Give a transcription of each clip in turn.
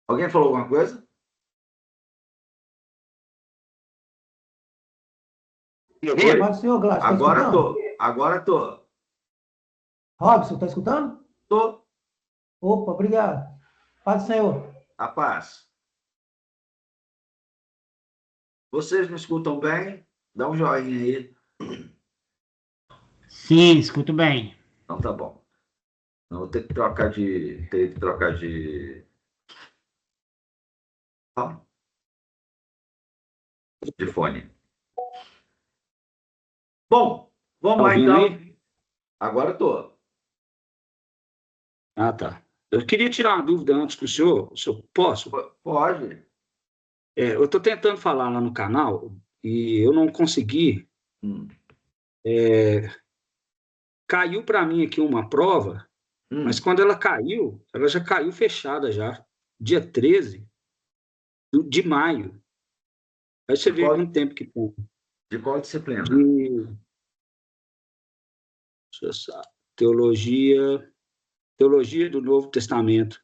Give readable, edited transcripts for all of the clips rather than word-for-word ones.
Alguém falou alguma coisa? Oi? Pode, senhor Gladys, está Agora escutando? tô. Agora tô. Robson, está escutando? Tô. Opa, obrigado. Paz do Senhor. A paz. Vocês me escutam bem? Dá um joinha aí. Sim, escuto bem. Então tá bom. Não vou ter que trocar de fone. Bom, vamos Tá lá ouvindo então. aí? Agora tô. Ah, tá. Eu queria tirar uma dúvida antes com o senhor. O senhor posso? Pode. Eu estou tentando falar lá no canal e eu não consegui. Hum, Caiu para mim aqui uma prova, mas hum. quando ela caiu, ela já caiu fechada já. Dia 13 de maio. Aí você De vê qual, quanto tempo que tem. de qual disciplina? De deixa eu sa- teologia, teologia do Novo Testamento.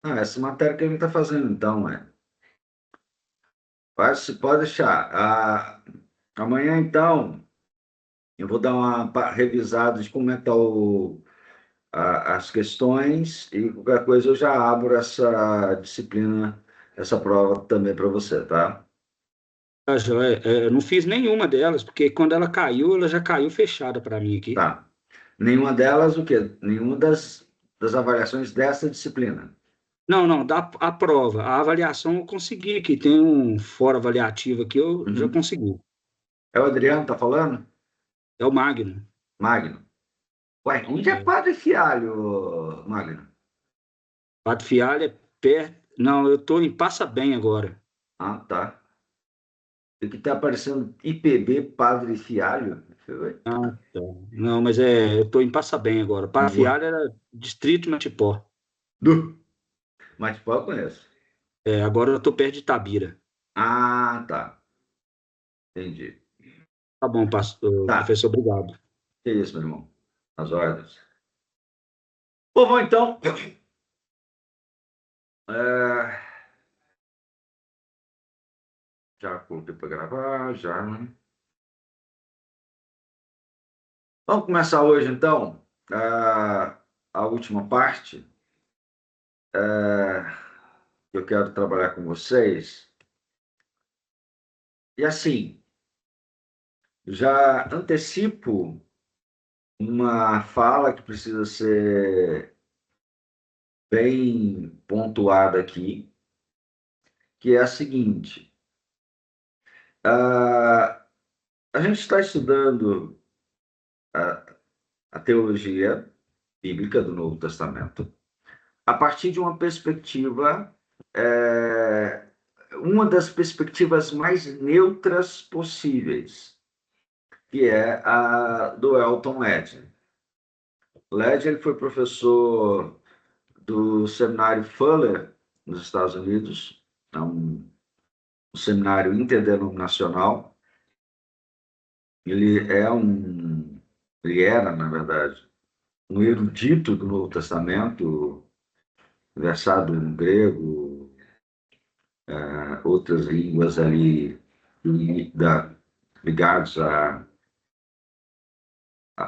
Ah, essa matéria que ele está fazendo então, é. Pode deixar. Amanhã, então, eu vou dar uma revisada de como é que tá as questões e qualquer coisa eu já abro essa disciplina, essa prova também para você, tá? Eu não fiz nenhuma delas, porque quando ela caiu, ela já caiu fechada para mim aqui. Tá. Nenhuma delas, o quê? Nenhuma das avaliações dessa disciplina. Não, não, a prova. A avaliação eu consegui, que tem um fora avaliativo aqui, eu já Uhum. consegui. É o Adriano que tá falando? É o Magno. Magno. Ué, onde é É. Padre Fialho, Magno? Pato Fialho é perto. Não, eu estou em Passa Bem agora. Ah, tá. O que tá aparecendo IPB Padre Fialho? Oi? Ah, tá. Não, mas eu estou em Passa Bem agora. Pato Ué. Fialho era Distrito Matipó. Mas pô, eu conheço. Agora eu estou perto de Itabira. Ah, tá. Entendi. Tá bom, pastor, Tá. professor, obrigado. Que isso, meu irmão? As ordens. Bom, vamos então. É, já coloquei para gravar, já. Vamos começar hoje, então, a última parte. Eu quero trabalhar com vocês. E assim, já antecipo uma fala que precisa ser bem pontuada aqui, que é a seguinte: ah, a gente está estudando a, a teologia bíblica do Novo Testamento a partir de uma perspectiva, uma das perspectivas mais neutras possíveis, que é a do Elton Ledger. Ledger ele foi professor do seminário Fuller, nos Estados Unidos, é um seminário interdenominacional. Ele era, na verdade, um erudito do Novo Testamento, versado em grego, outras línguas ali ligados à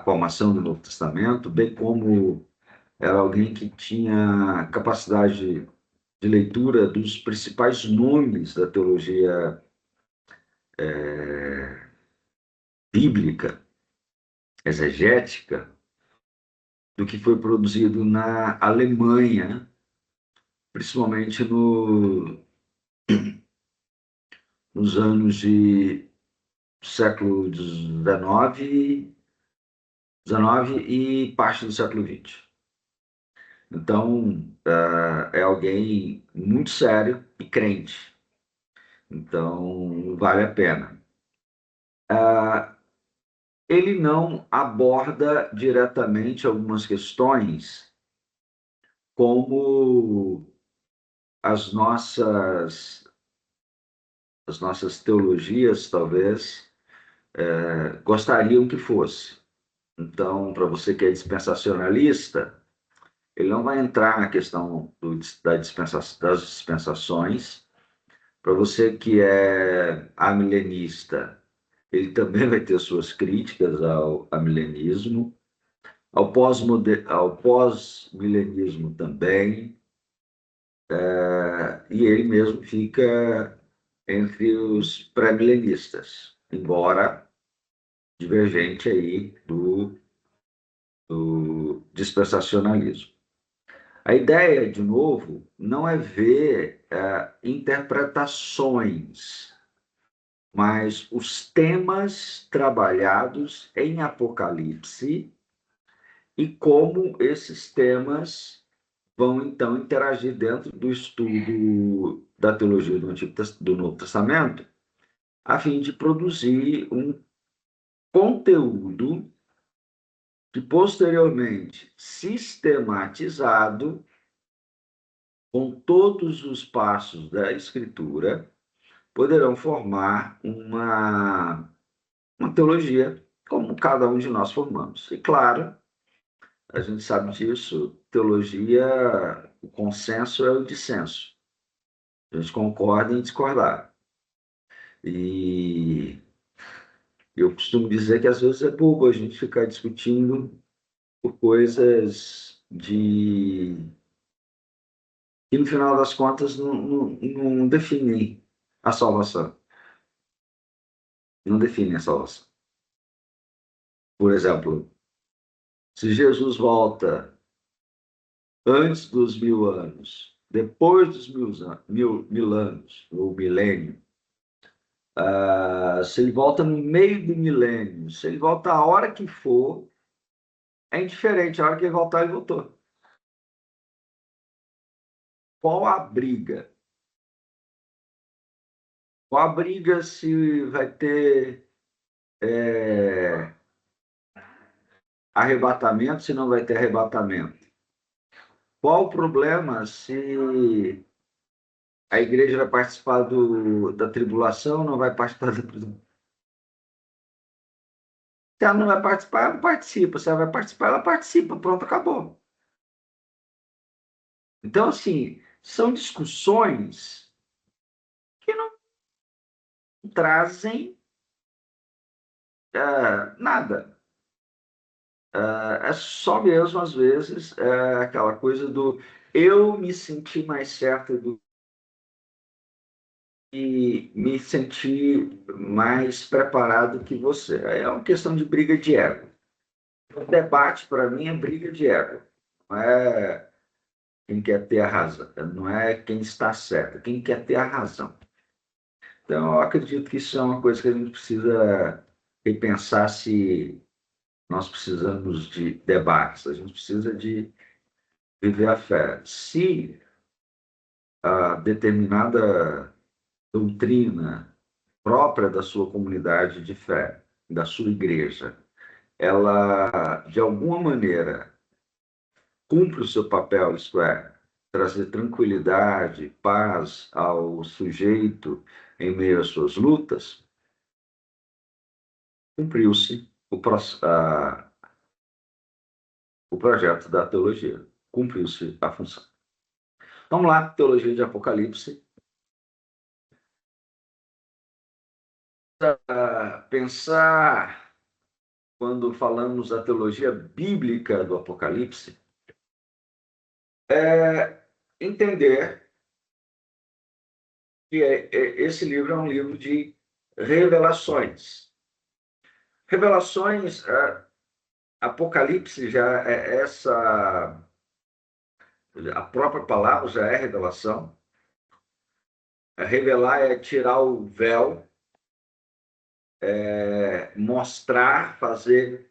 formação do Novo Testamento, bem como era alguém que tinha capacidade de leitura dos principais nomes da teologia bíblica, exegética, do que foi produzido na Alemanha, principalmente nos anos de século XIX e parte do século XX. Então, é alguém muito sério e crente. Então, vale a pena. Ele não aborda diretamente algumas questões como as nossas teologias, talvez, gostariam que fosse. Então, para você que é dispensacionalista, Ele não vai entrar na questão das dispensações. Para você que é amilenista, ele também vai ter suas críticas ao amilenismo, ao pós-milenismo também, e ele mesmo fica entre os pré-milenistas, embora divergente aí do dispensacionalismo. A ideia, de novo, não é ver interpretações, mas os temas trabalhados em Apocalipse e como esses temas vão, então, interagir dentro do estudo da teologia do Novo Testamento, a fim de produzir um conteúdo que, posteriormente, sistematizado, com todos os passos da Escritura, poderão formar uma teologia, como cada um de nós formamos. E, claro, a gente sabe disso, teologia, o consenso é o dissenso. A gente concorda em discordar. E eu costumo dizer que às vezes é bobo a gente ficar discutindo por coisas que no final das contas não definem a salvação. Não definem a salvação. Por exemplo, se Jesus volta antes dos 1000 anos, depois dos mil anos, ou milênio, se ele volta no meio do milênio, se ele volta a hora que for, é indiferente, a hora que ele voltar, ele voltou. Qual a briga? Qual a briga se vai ter arrebatamento, se não vai ter arrebatamento? Qual o problema se a igreja vai participar da tribulação, não vai participar da tribulação? Se ela não vai participar, ela não participa. Se ela vai participar, ela participa. Pronto, acabou. Então, assim, são discussões que não trazem nada. É só mesmo, às vezes, aquela coisa do eu me senti mais certo do que me senti mais preparado que você. Aí é uma questão de briga de ego. O debate, para mim, é briga de ego. Não é quem quer ter a razão, não é quem está certo, quem quer ter a razão. Então, eu acredito que isso é uma coisa que a gente precisa repensar se nós precisamos de debates, a gente precisa de viver a fé. Se a determinada doutrina própria da sua comunidade de fé, da sua igreja, ela, de alguma maneira, cumpre o seu papel, isto é, trazer tranquilidade, paz ao sujeito em meio às suas lutas, cumpriu-se o projeto da teologia, cumpriu-se a função. Vamos lá, teologia de Apocalipse. Pensar, quando falamos da teologia bíblica do Apocalipse, é entender que esse livro é um livro de revelações. Revelações, Apocalipse já é a própria palavra já é revelação. Revelar é tirar o véu, mostrar, fazer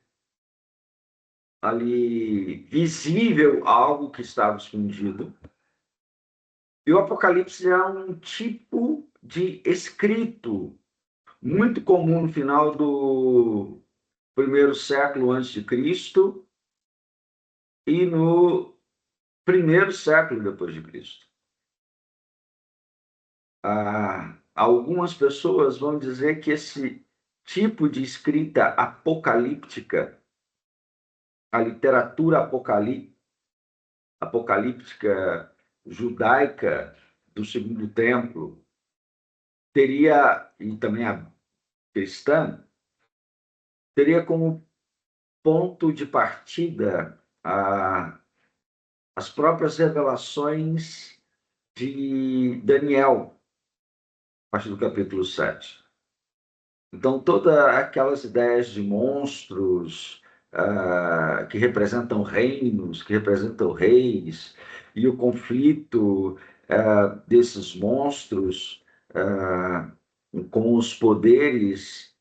ali visível algo que estava escondido. E o Apocalipse é um tipo de escrito muito comum no final do primeiro século antes de Cristo e no primeiro século depois de Cristo. Algumas pessoas vão dizer que esse tipo de escrita apocalíptica, a literatura apocalíptica, apocalíptica judaica do Segundo Templo teria, e também a cristã, teria como ponto de partida as próprias revelações de Daniel, a partir do capítulo 7. Então, todas aquelas ideias de monstros que representam reinos, que representam reis, e o conflito desses monstros com os poderes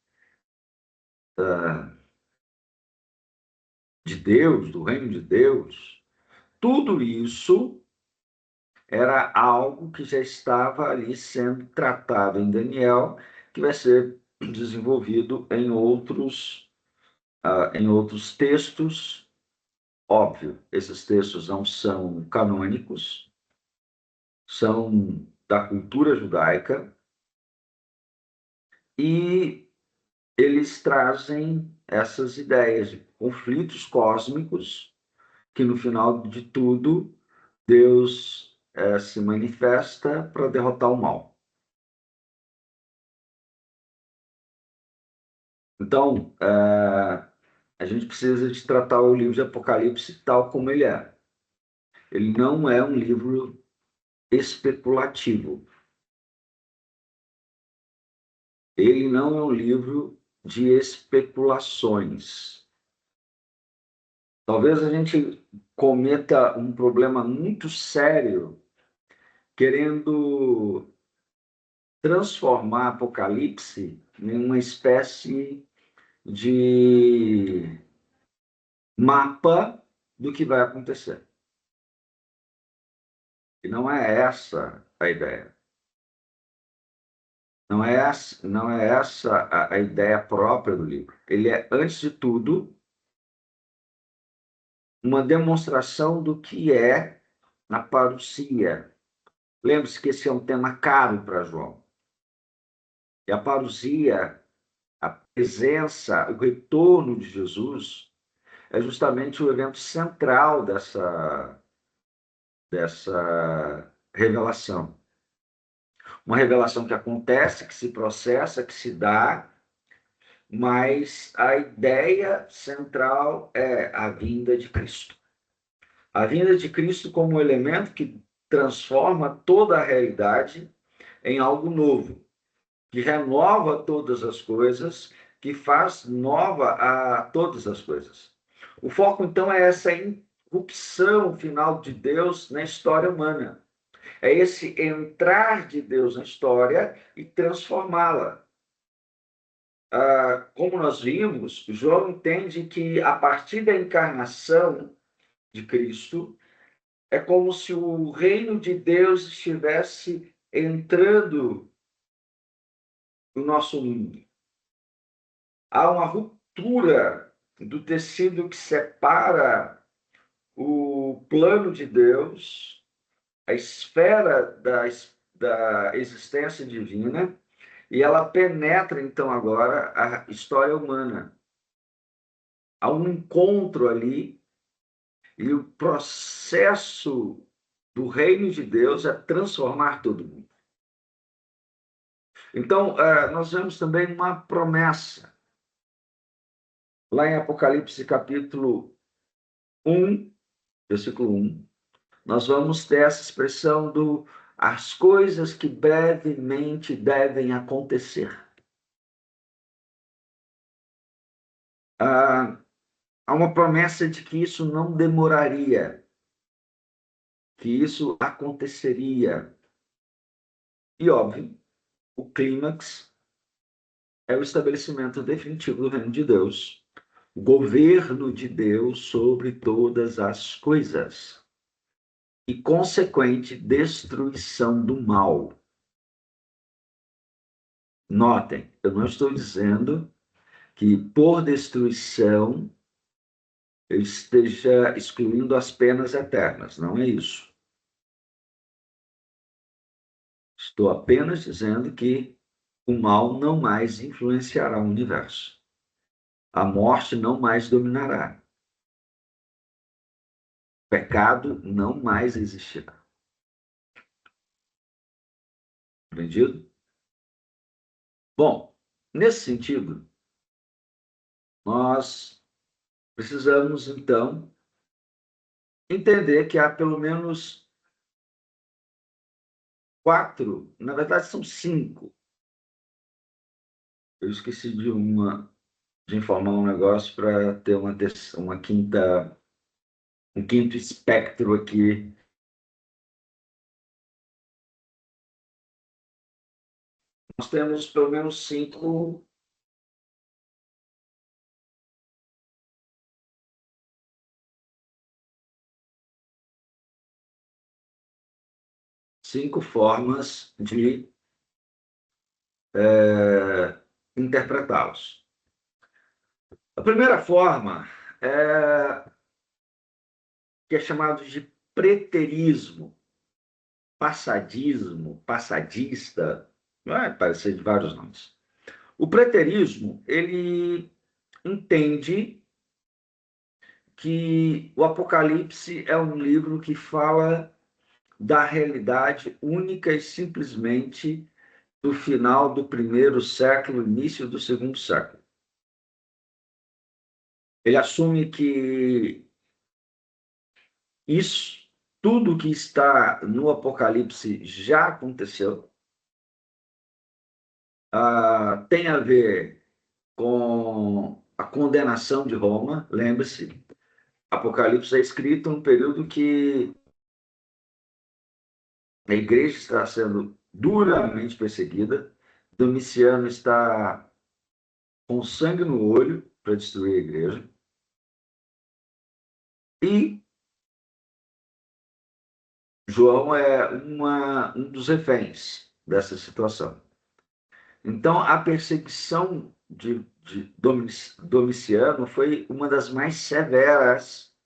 de Deus, do reino de Deus, tudo isso era algo que já estava ali sendo tratado em Daniel, que vai ser desenvolvido em outros textos. Óbvio, esses textos não são canônicos, são da cultura judaica, e eles trazem essas ideias de conflitos cósmicos, que no final de tudo, Deus se manifesta para derrotar o mal. Então, a gente precisa de tratar o livro de Apocalipse tal como ele é. Ele não é um livro especulativo. Ele não é um livro de especulações. Talvez a gente cometa um problema muito sério querendo transformar Apocalipse em uma espécie de mapa do que vai acontecer. E não é essa a ideia. Não é essa a ideia própria do livro. Ele é, antes de tudo, uma demonstração do que é a parousia. Lembre-se que esse é um tema caro para João. E a parousia, a presença, o retorno de Jesus, é justamente o evento central dessa revelação. Uma revelação que acontece, que se processa, que se dá, mas a ideia central é a vinda de Cristo. A vinda de Cristo como um elemento que transforma toda a realidade em algo novo, que renova todas as coisas, que faz nova a todas as coisas. O foco, então, é essa irrupção final de Deus na história humana. É esse entrar de Deus na história e transformá-la. Como nós vimos, João entende que a partir da encarnação de Cristo, é como se o reino de Deus estivesse entrando no nosso mundo. Há uma ruptura do tecido que separa o plano de Deus, a esfera da existência divina, e ela penetra, então, agora a história humana. Há um encontro ali, e o processo do reino de Deus é transformar todo mundo. Então, nós vemos também uma promessa. Lá em Apocalipse, capítulo 1, versículo 1, nós vamos ter essa expressão as coisas que brevemente devem acontecer. Há uma promessa de que isso não demoraria, que isso aconteceria. E, óbvio, o clímax é o estabelecimento definitivo do reino de Deus, o governo de Deus sobre todas as coisas e consequente destruição do mal. Notem, eu não estou dizendo que por destruição eu esteja excluindo as penas eternas, não é isso. Estou apenas dizendo que o mal não mais influenciará o universo. A morte não mais dominará. pecado não mais existirá. Entendido? Bom, nesse sentido, nós precisamos, então, entender que há pelo menos 4, na verdade são 5. Eu esqueci de informar um negócio para ter uma quinta, um quinto espectro aqui. Nós temos pelo menos 5 formas de interpretá-los. A primeira forma que é chamado de preterismo, passadismo, passadista, vai parecer de vários nomes. O preterismo, ele entende que o Apocalipse é um livro que fala da realidade única e simplesmente do final do primeiro século, início do segundo século. Ele assume que isso, tudo que está no Apocalipse já aconteceu, tem a ver com a condenação de Roma. Lembre-se, Apocalipse é escrito num período que a igreja está sendo duramente perseguida, Domiciano está com sangue no olho para destruir a igreja, e João é um dos reféns dessa situação. Então, a perseguição de Domiciano foi uma das mais severas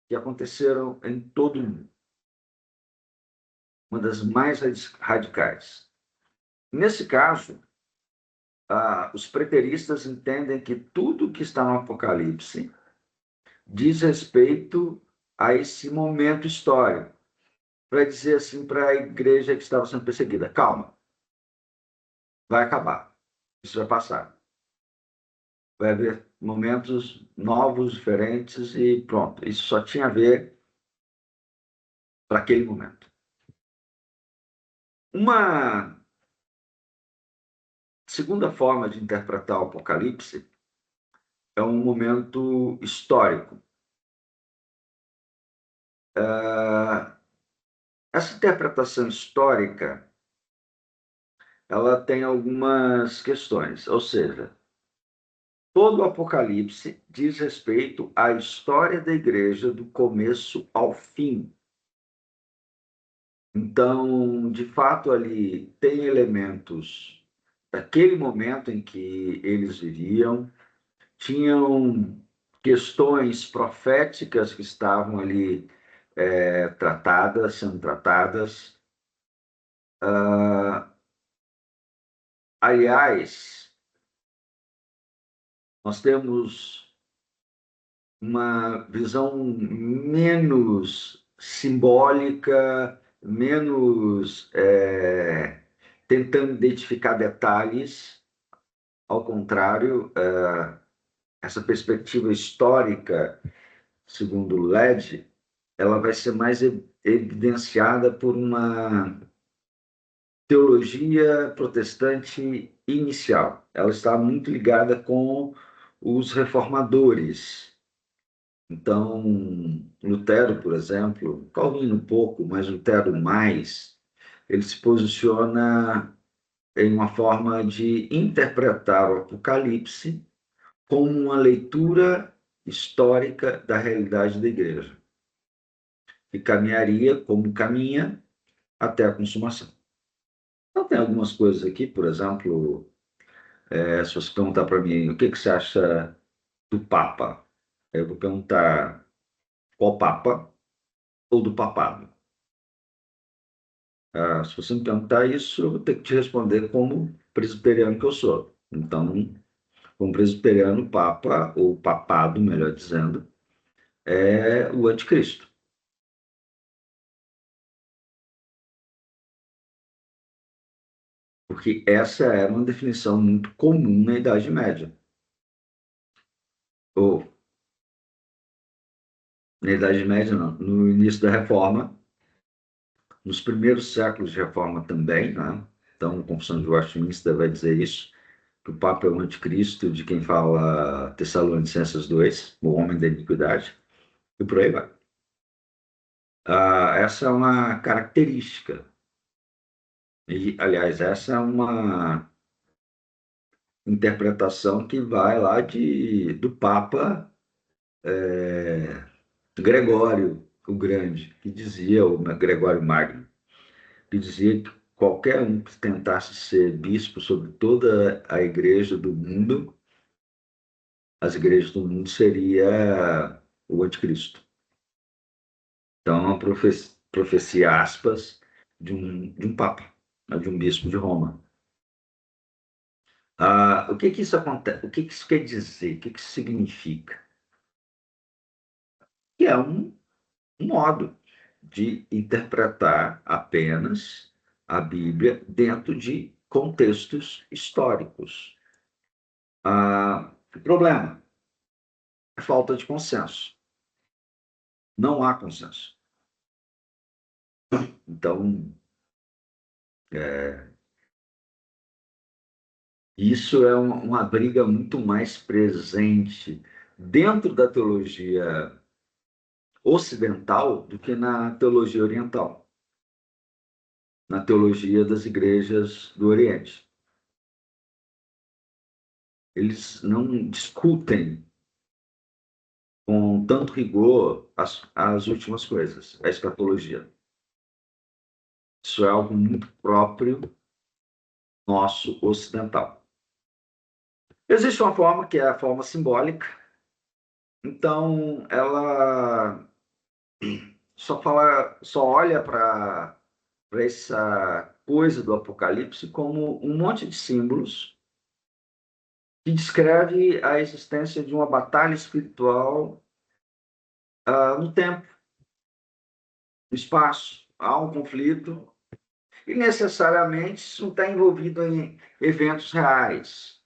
que aconteceram em todo o mundo, uma das mais radicais. Nesse caso, os preteristas entendem que tudo que está no Apocalipse diz respeito a esse momento histórico, para dizer assim para a igreja que estava sendo perseguida: calma, vai acabar, isso vai passar. Vai haver momentos novos, diferentes e pronto. Isso só tinha a ver para aquele momento. Uma segunda forma de interpretar o Apocalipse é um momento histórico. Essa interpretação histórica, ela tem algumas questões, ou seja, todo o Apocalipse diz respeito à história da igreja do começo ao fim. Então, de fato, ali tem elementos daquele momento em que eles viviam, tinham questões proféticas que estavam ali sendo tratadas. Aliás, nós temos uma visão menos simbólica, menos tentando identificar detalhes. Ao contrário, essa perspectiva histórica, segundo Led, ela vai ser mais evidenciada por uma teologia protestante inicial. Ela está muito ligada com os reformadores. Então, Lutero, por exemplo, Calvino um pouco, mas Lutero mais, ele se posiciona em uma forma de interpretar o Apocalipse como uma leitura histórica da realidade da igreja, que caminharia como caminha até a consumação. Então, tem algumas coisas aqui, por exemplo, se você perguntar para mim o que você acha do Papa, eu vou perguntar qual Papa ou do papado. Se você me perguntar isso, eu vou ter que te responder como presbiteriano que eu sou. Então, como presbiteriano, o Papa, ou papado, melhor dizendo, é o anticristo. porque essa era uma definição muito comum na Idade Média. Ou, na Idade Média, não, no início da Reforma, nos primeiros séculos de Reforma também, né? Então, a Confissão de Westminster vai dizer isso, que o Papa é o anticristo de quem fala Tessalonicenses 2, o homem da iniquidade, e por aí vai. Essa é uma característica. E, aliás, essa é uma interpretação que vai lá do Papa Gregório o Grande, que dizia, o Gregório Magno, que dizia que qualquer um que tentasse ser bispo sobre toda a igreja do mundo, as igrejas do mundo, seria o anticristo. Então, é uma profecia, aspas, de um papa, de um bispo de Roma. O que que isso acontece? O que que isso quer dizer? O que que isso significa? Que é um modo de interpretar apenas a Bíblia dentro de contextos históricos. O problema é falta de consenso. Não há consenso. Então, isso é uma briga muito mais presente dentro da teologia ocidental do que na teologia oriental, na teologia das igrejas do Oriente. Eles não discutem com tanto rigor as últimas coisas, a escatologia. Isso é algo muito próprio nosso ocidental. Existe uma forma que é a forma simbólica. Então, ela só olha para essa coisa do Apocalipse como um monte de símbolos que descreve a existência de uma batalha espiritual no tempo, no espaço. Há um conflito e necessariamente isso não está envolvido em eventos reais.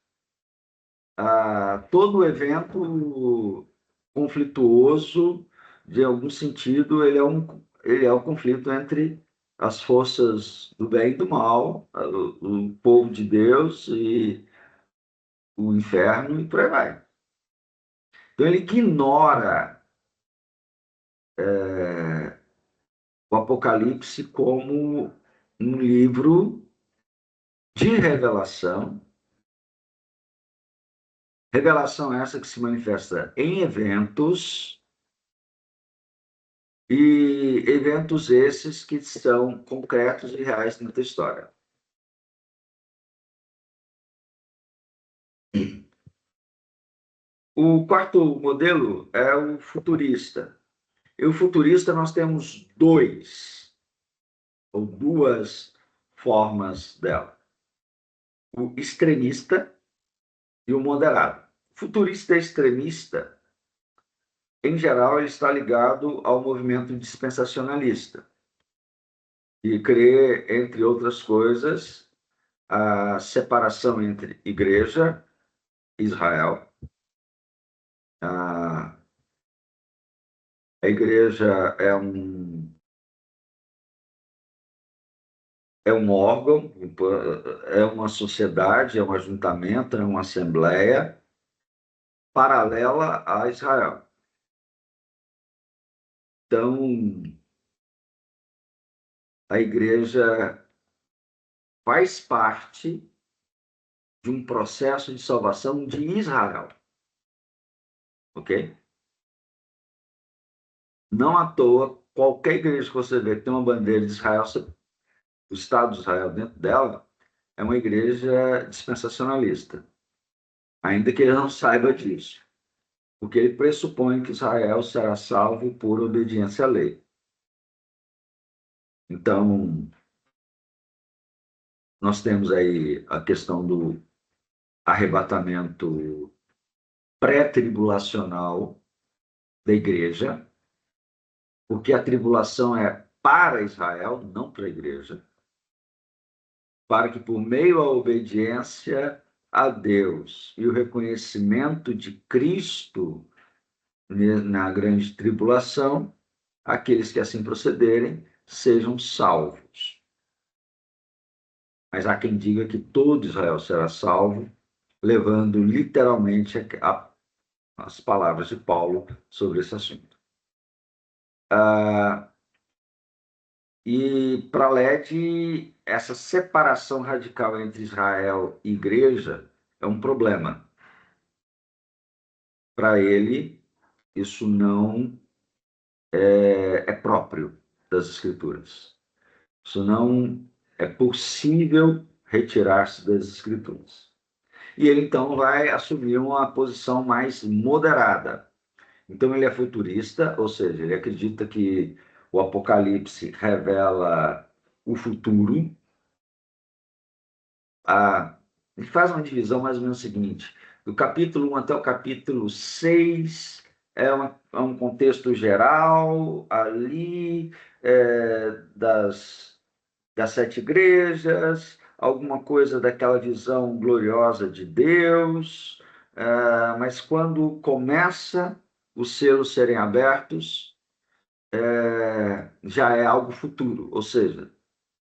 Todo evento conflituoso, de algum sentido, ele é um conflito entre as forças do bem e do mal, o povo de Deus e o inferno, e por aí vai. Então, ele ignora o Apocalipse como um livro de revelação. Revelação essa que se manifesta em eventos, e eventos esses que são concretos e reais dentro da história. O quarto modelo é o futurista. E o futurista nós temos duas formas dela. O extremista e o moderado. O futurista extremista, em geral, ele está ligado ao movimento dispensacionalista e crê, entre outras coisas, a separação entre igreja e Israel. A igreja é um órgão, é uma sociedade, é um ajuntamento, é uma assembleia paralela a Israel. Então, a igreja faz parte de um processo de salvação de Israel. Ok? Não à toa, qualquer igreja que você vê que tem uma bandeira de Israel, o Estado de Israel dentro dela, é uma igreja dispensacionalista. Ainda que ele não saiba disso. Porque ele pressupõe que Israel será salvo por obediência à lei. Então, nós temos aí a questão do arrebatamento pré-tribulacional da igreja, porque a tribulação é para Israel, não para a igreja. para que por meio da obediência a Deus e o reconhecimento de Cristo na grande tribulação, aqueles que assim procederem sejam salvos. Mas há quem diga que todo Israel será salvo, levando literalmente as palavras de Paulo sobre esse assunto. E para LED, essa separação radical entre Israel e igreja é um problema. Para ele, isso não é próprio das Escrituras. Isso não é possível retirar-se das Escrituras. E ele, então, vai assumir uma posição mais moderada. Então, ele é futurista, ou seja, ele acredita que o Apocalipse revela o futuro. Ele faz uma divisão mais ou menos seguinte: do capítulo 1 até o capítulo 6 é um contexto geral, ali, das 7 igrejas, alguma coisa daquela visão gloriosa de Deus, mas quando começa os selos serem abertos, já é algo futuro, ou seja,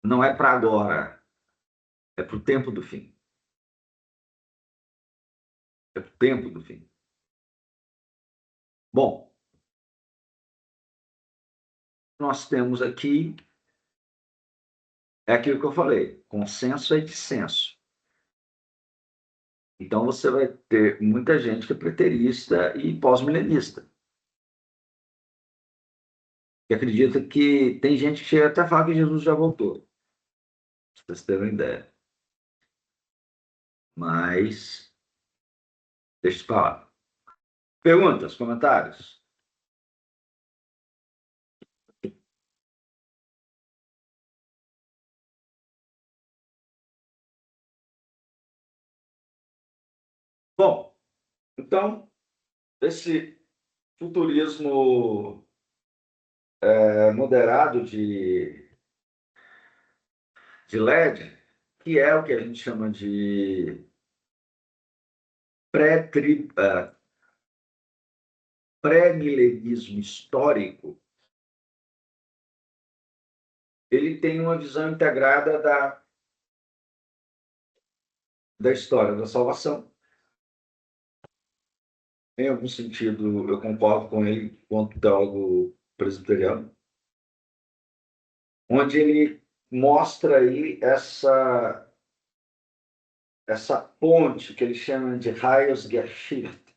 não é para agora, é para o tempo do fim. É para o tempo do fim. Bom, nós temos aqui, é aquilo que eu falei, consenso é dissenso. Então, você vai ter muita gente que é preterista e pós-milenista, que acredita que tem gente que chega até a falar que Jesus já voltou, para vocês terem uma ideia. Mas, deixa eu falar. Perguntas, comentários? Bom, então, esse futurismo moderado de LED, que é o que a gente chama de pré-milenismo histórico, ele tem uma visão integrada da história da salvação. Em algum sentido, eu concordo com ele enquanto teólogo presbiteriano, onde ele mostra aí essa ponte que ele chama de Heilsgeschichte,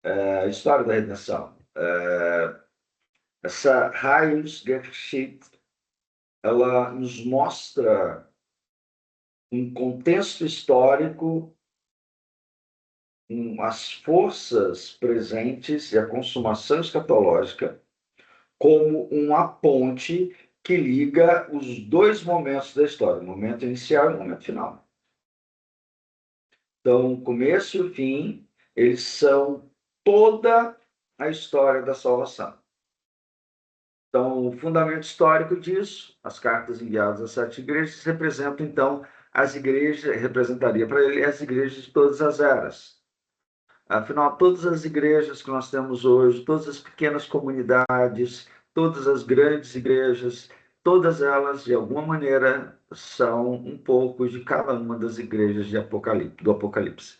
a história da redenção. Essa Heilsgeschichte, ela nos mostra um contexto histórico, as forças presentes e a consumação escatológica como uma ponte que liga os dois momentos da história, o momento inicial e o momento final. Então, o começo e o fim, eles são toda a história da salvação. Então, o fundamento histórico disso, as cartas enviadas às 7 igrejas, representam, então, as igrejas, representaria para ele as igrejas de todas as eras. Afinal, todas as igrejas que nós temos hoje, todas as pequenas comunidades, todas as grandes igrejas, todas elas, de alguma maneira, são um pouco de cada uma das igrejas do Apocalipse.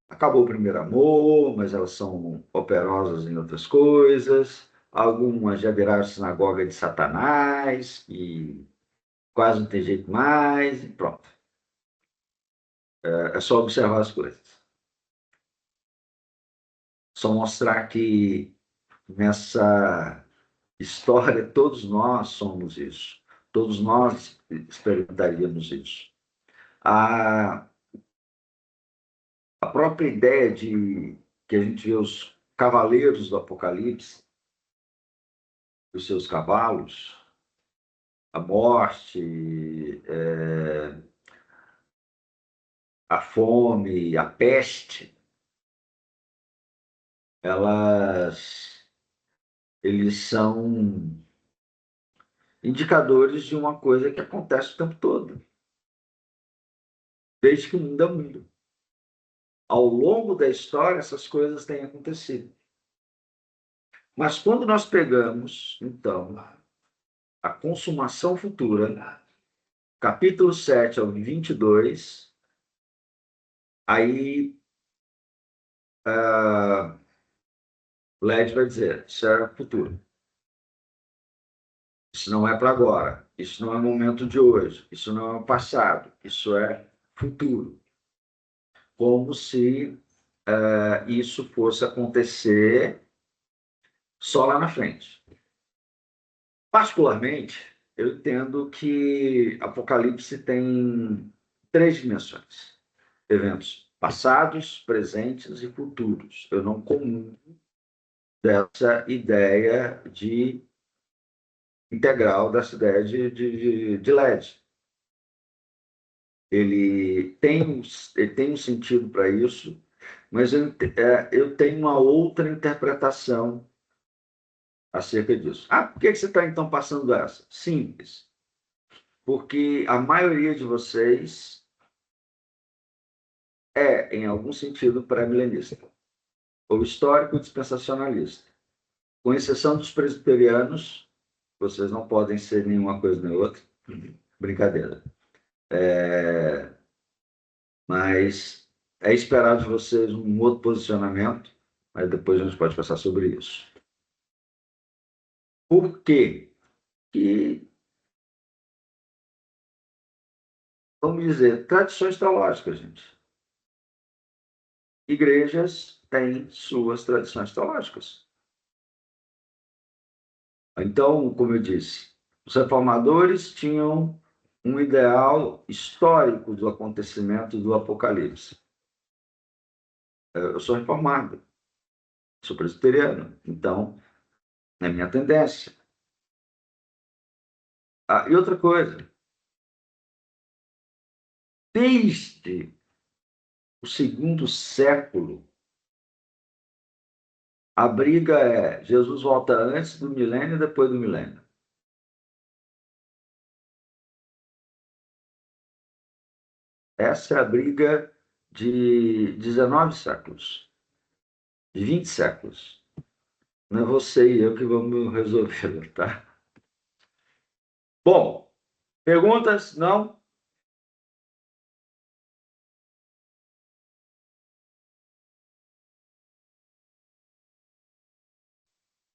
Acabou o primeiro amor, mas elas são operosas em outras coisas. Algumas já viraram sinagoga de Satanás, e quase não tem jeito mais, e pronto. É só observar as coisas. Só mostrar que nessa história todos nós somos isso. Todos nós experimentaríamos isso. A própria ideia de que a gente vê os cavaleiros do Apocalipse, os seus cavalos, a morte, a fome, a peste, eles indicadores de uma coisa que acontece o tempo todo, desde que o mundo é mundo. Ao longo da história, essas coisas têm acontecido. Mas quando nós pegamos, então, a consumação futura, capítulo 7 ao 22, aí Led vai dizer, isso é futuro. Isso não é para agora, isso não é o momento de hoje, isso não é o passado, isso é futuro. Como se isso fosse acontecer só lá na frente. Particularmente, eu entendo que Apocalipse tem 3 dimensões: eventos passados, presentes e futuros. Eu não comungo dessa ideia integral, dessa ideia de LED. Ele tem um sentido para isso, mas eu tenho uma outra interpretação acerca disso. Por que você está, então, passando essa? Simples. Porque a maioria de vocês em algum sentido, pré-milenista, ou histórico dispensacionalista. Com exceção dos presbiterianos, vocês não podem ser nenhuma coisa nem outra. Brincadeira. Mas é esperado de vocês um outro posicionamento, mas depois a gente pode pensar sobre isso. Por quê? Que, vamos dizer, tradições teológicas, gente. Igrejas têm suas tradições teológicas. Então, como eu disse, os reformadores tinham um ideal histórico do acontecimento do Apocalipse. Eu sou reformado, sou presbiteriano, então é minha tendência. E outra coisa, desde o 2º século, a briga é Jesus volta antes do milênio e depois do milênio. Essa é a briga de 19 séculos, de 20 séculos. Não é você e eu que vamos resolver, tá? Bom, perguntas? Não?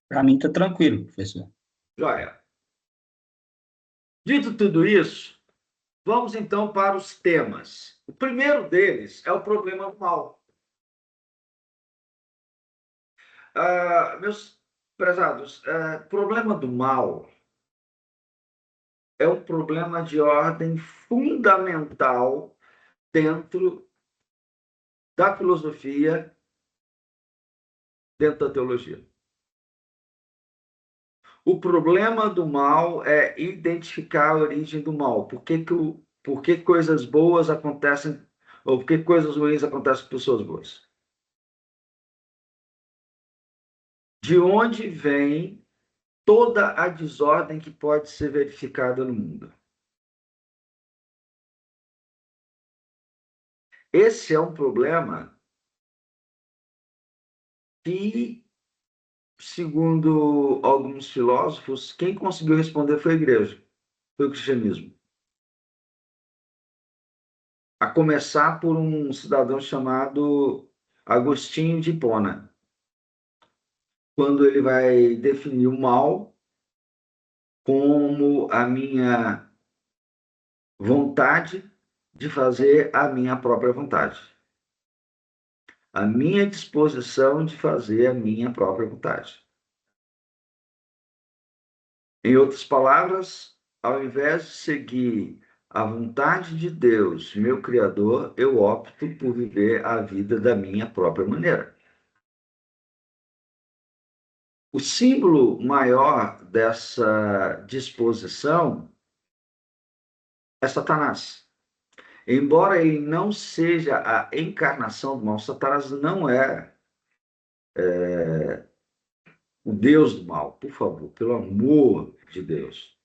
Para mim está tranquilo, professor. Joia. Dito tudo isso, vamos então para os temas. O primeiro deles é o problema do mal. Meus prezados, problema do mal é um problema de ordem fundamental dentro da filosofia, dentro da teologia. O problema do mal é identificar a origem do mal. Por que coisas boas acontecem, ou por que coisas ruins acontecem com pessoas boas? De onde vem toda a desordem que pode ser verificada no mundo? Esse é um problema que, segundo alguns filósofos, quem conseguiu responder foi a igreja, foi o cristianismo. A começar por um cidadão chamado Agostinho de Hipona, quando ele vai definir o mal como a minha vontade de fazer a minha própria vontade. A minha disposição de fazer a minha própria vontade. Em outras palavras, ao invés de seguir a vontade de Deus, meu Criador, eu opto por viver a vida da minha própria maneira. O símbolo maior dessa disposição é Satanás. Embora ele não seja a encarnação do mal, Satanás não é o Deus do mal, por favor, pelo amor de Deus.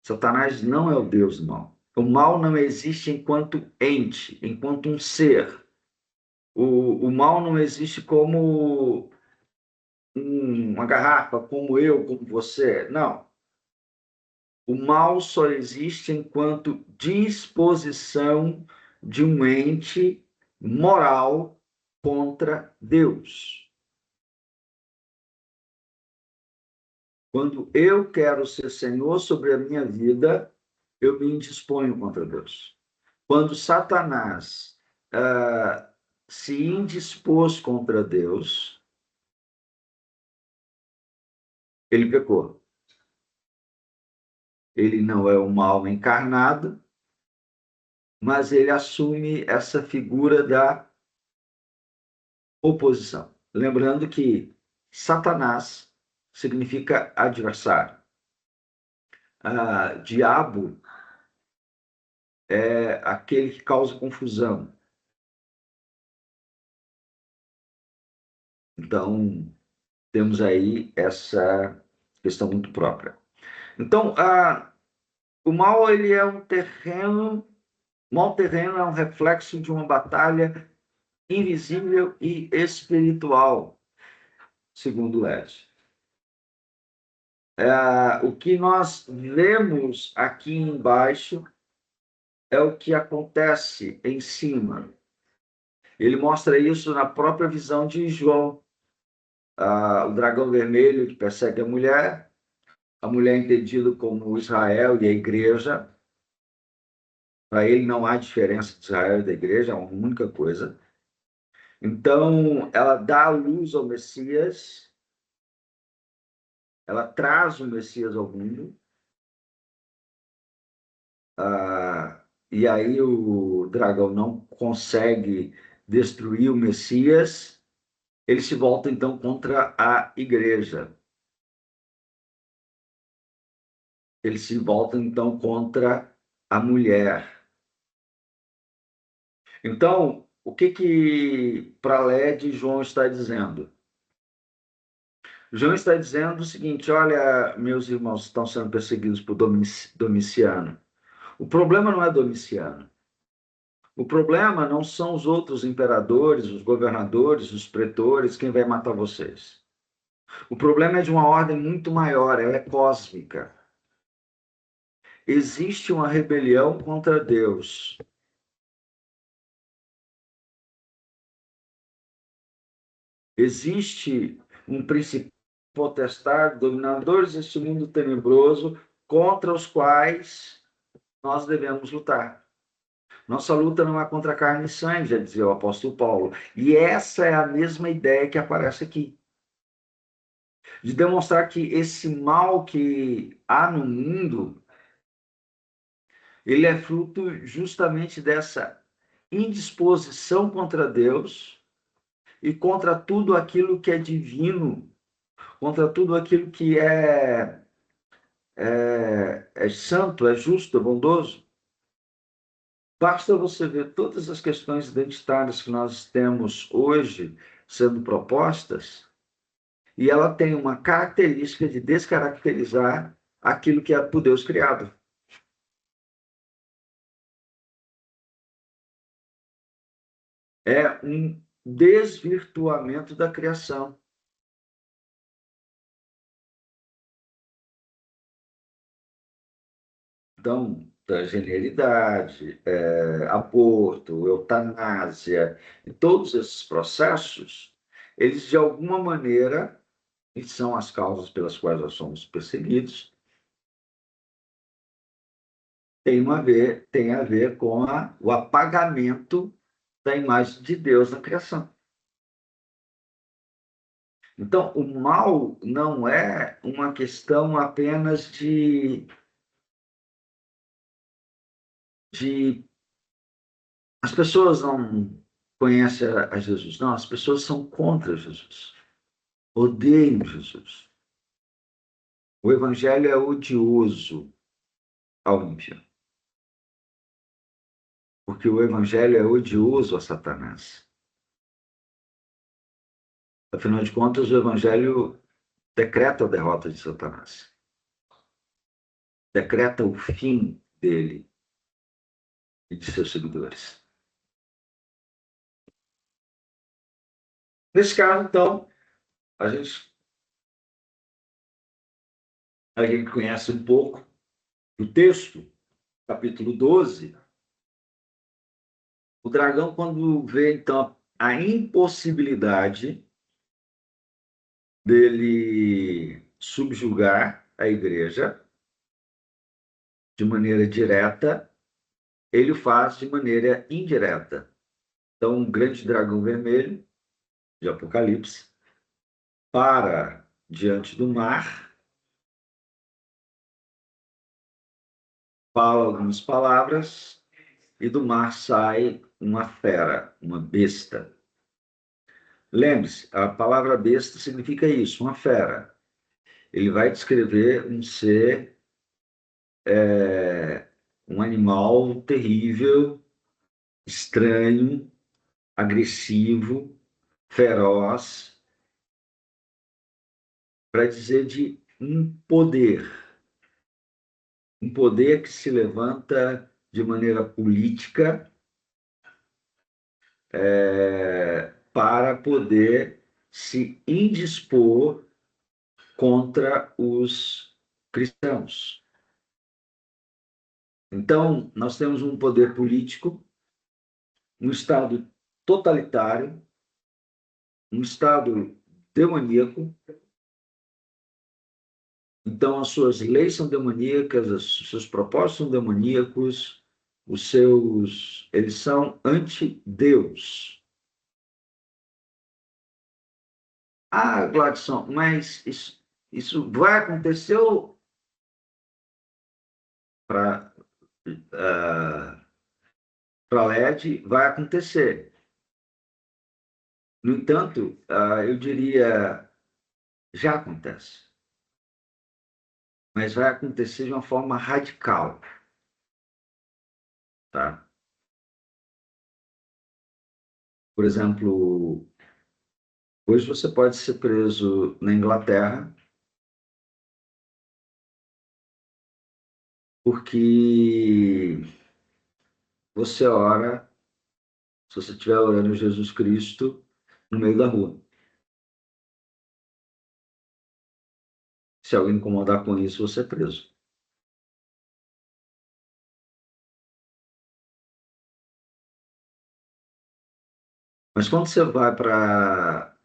Satanás não é o Deus do mal. O mal não existe enquanto ente, enquanto um ser. O mal não existe como uma garrafa, como eu, como você. Não. O mal só existe enquanto disposição de um ente moral contra Deus. Quando eu quero ser Senhor sobre a minha vida, eu me indisponho contra Deus. Quando Satanás se indispôs contra Deus, ele pecou. Ele não é o mal encarnado, mas ele assume essa figura da oposição. Lembrando que Satanás significa adversário. Diabo é aquele que causa confusão. Então, temos aí essa questão muito própria. Então, o mal ele é um terreno, o mal terreno é um reflexo de uma batalha invisível e espiritual, segundo Led. O que nós vemos aqui embaixo é o que acontece em cima. Ele mostra isso na própria visão de João. O dragão vermelho que persegue a mulher é entendida como Israel e a igreja. Para ele não há diferença de Israel e da igreja, é uma única coisa. Então, ela dá luz ao Messias, ela traz o Messias ao mundo, e aí o dragão não consegue destruir o Messias, ele se volta então contra a igreja. Ele se volta então contra a mulher. Então, o que para Led João está dizendo? João está dizendo o seguinte: olha, meus irmãos estão sendo perseguidos por Domiciano. O problema não é Domiciano. O problema não são os outros imperadores, os governadores, os pretores, quem vai matar vocês. O problema é de uma ordem muito maior, ela é cósmica. Existe uma rebelião contra Deus. Existe um príncipe potestade, dominadores deste mundo tenebroso, contra os quais nós devemos lutar. Nossa luta não é contra carne e sangue, já dizia o apóstolo Paulo. E essa é a mesma ideia que aparece aqui. De demonstrar que esse mal que há no mundo, ele é fruto justamente dessa indisposição contra Deus e contra tudo aquilo que é divino, contra tudo aquilo que é santo, é justo, é bondoso. Basta você ver todas as questões identitárias que nós temos hoje sendo propostas, e ela tem uma característica de descaracterizar aquilo que é por Deus criado. É um desvirtuamento da criação. Então, da genialidade, aborto, eutanásia, e todos esses processos, eles de alguma maneira, e são as causas pelas quais nós somos perseguidos, tem a ver com o apagamento da imagem de Deus na criação. Então, o mal não é uma questão apenas de as pessoas não conhecem a Jesus, não, as pessoas são contra Jesus, odeiam Jesus. O evangelho é odioso ao ímpio, porque o evangelho é odioso a Satanás. Afinal de contas, o evangelho decreta a derrota de Satanás. decreta o fim dele e de seus seguidores. Nesse caso, então, a gente conhece um pouco do texto, capítulo 12. O dragão, quando vê, então, a impossibilidade dele subjugar a igreja de maneira direta, ele o faz de maneira indireta. Então, um grande dragão vermelho, de Apocalipse, para diante do mar, fala algumas palavras, e do mar sai uma fera, uma besta. Lembre-se, a palavra besta significa isso, uma fera. Ele vai descrever um ser, um animal terrível, estranho, agressivo, feroz, para dizer de um poder que se levanta de maneira política, para poder se indispor contra os cristãos. Então, nós temos um poder político, um Estado totalitário, um Estado demoníaco. Então, as suas leis são demoníacas, os seus propósitos são demoníacos, eles são anti-Deus. Ah, Gladson, mas isso vai acontecer para LED? Vai acontecer. No entanto, eu diria, já acontece. Mas vai acontecer de uma forma radical. Tá? Por exemplo, hoje você pode ser preso na Inglaterra porque você ora, se você estiver orando Jesus Cristo no meio da rua. Se alguém incomodar com isso, você é preso. Mas quando você vai para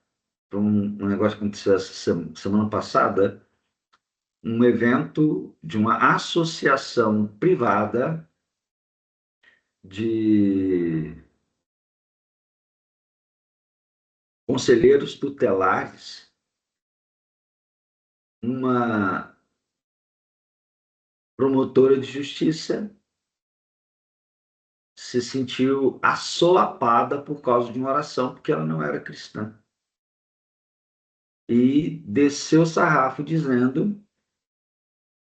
um negócio que aconteceu essa semana passada, um evento de uma associação privada de conselheiros tutelares, uma promotora de justiça se sentiu assolapada por causa de uma oração, porque ela não era cristã. E desceu o sarrafo dizendo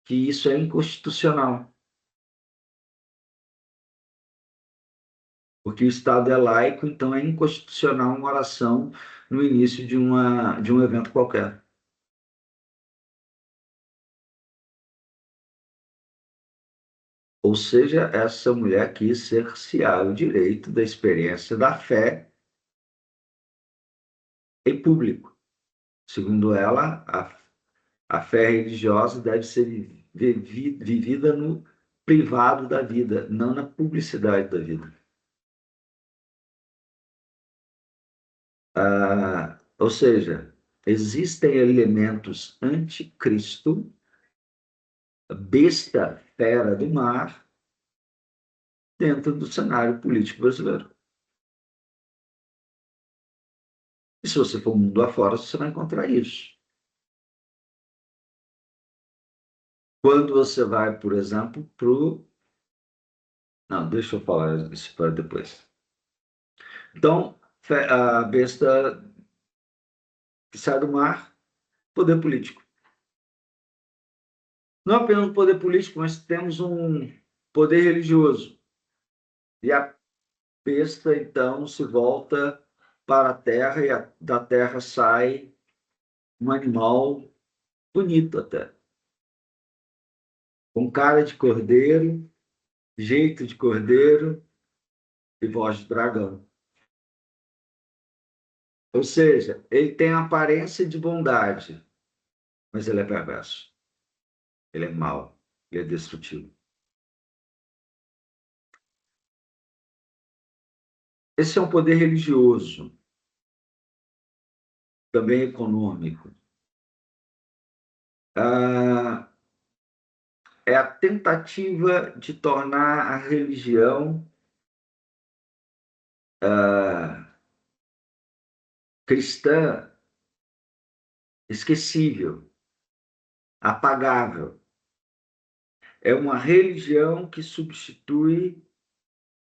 que isso é inconstitucional. Porque o Estado é laico, então é inconstitucional uma oração no início de um evento qualquer. Ou seja, essa mulher quis cercear o direito da experiência da fé em público. Segundo ela, a fé religiosa deve ser vivida no privado da vida, não na publicidade da vida. Ou seja, existem elementos anticristo, besta fera do mar, dentro do cenário político brasileiro. E se você for mundo afora, você vai encontrar isso. Quando você vai, por exemplo, para o... Não, deixa eu falar isso para depois. Então, a besta que sai do mar, poder político. Não apenas um poder político, mas temos um poder religioso. E a besta, então, se volta para a terra e da terra sai um animal bonito até. com cara de cordeiro, jeito de cordeiro e voz de dragão. Ou seja, ele tem a aparência de bondade, mas ele é perverso. Ele é mau, ele é destrutivo. Esse é um poder religioso, também econômico. É a tentativa de tornar a religião cristã esquecível, apagável. É uma religião que substitui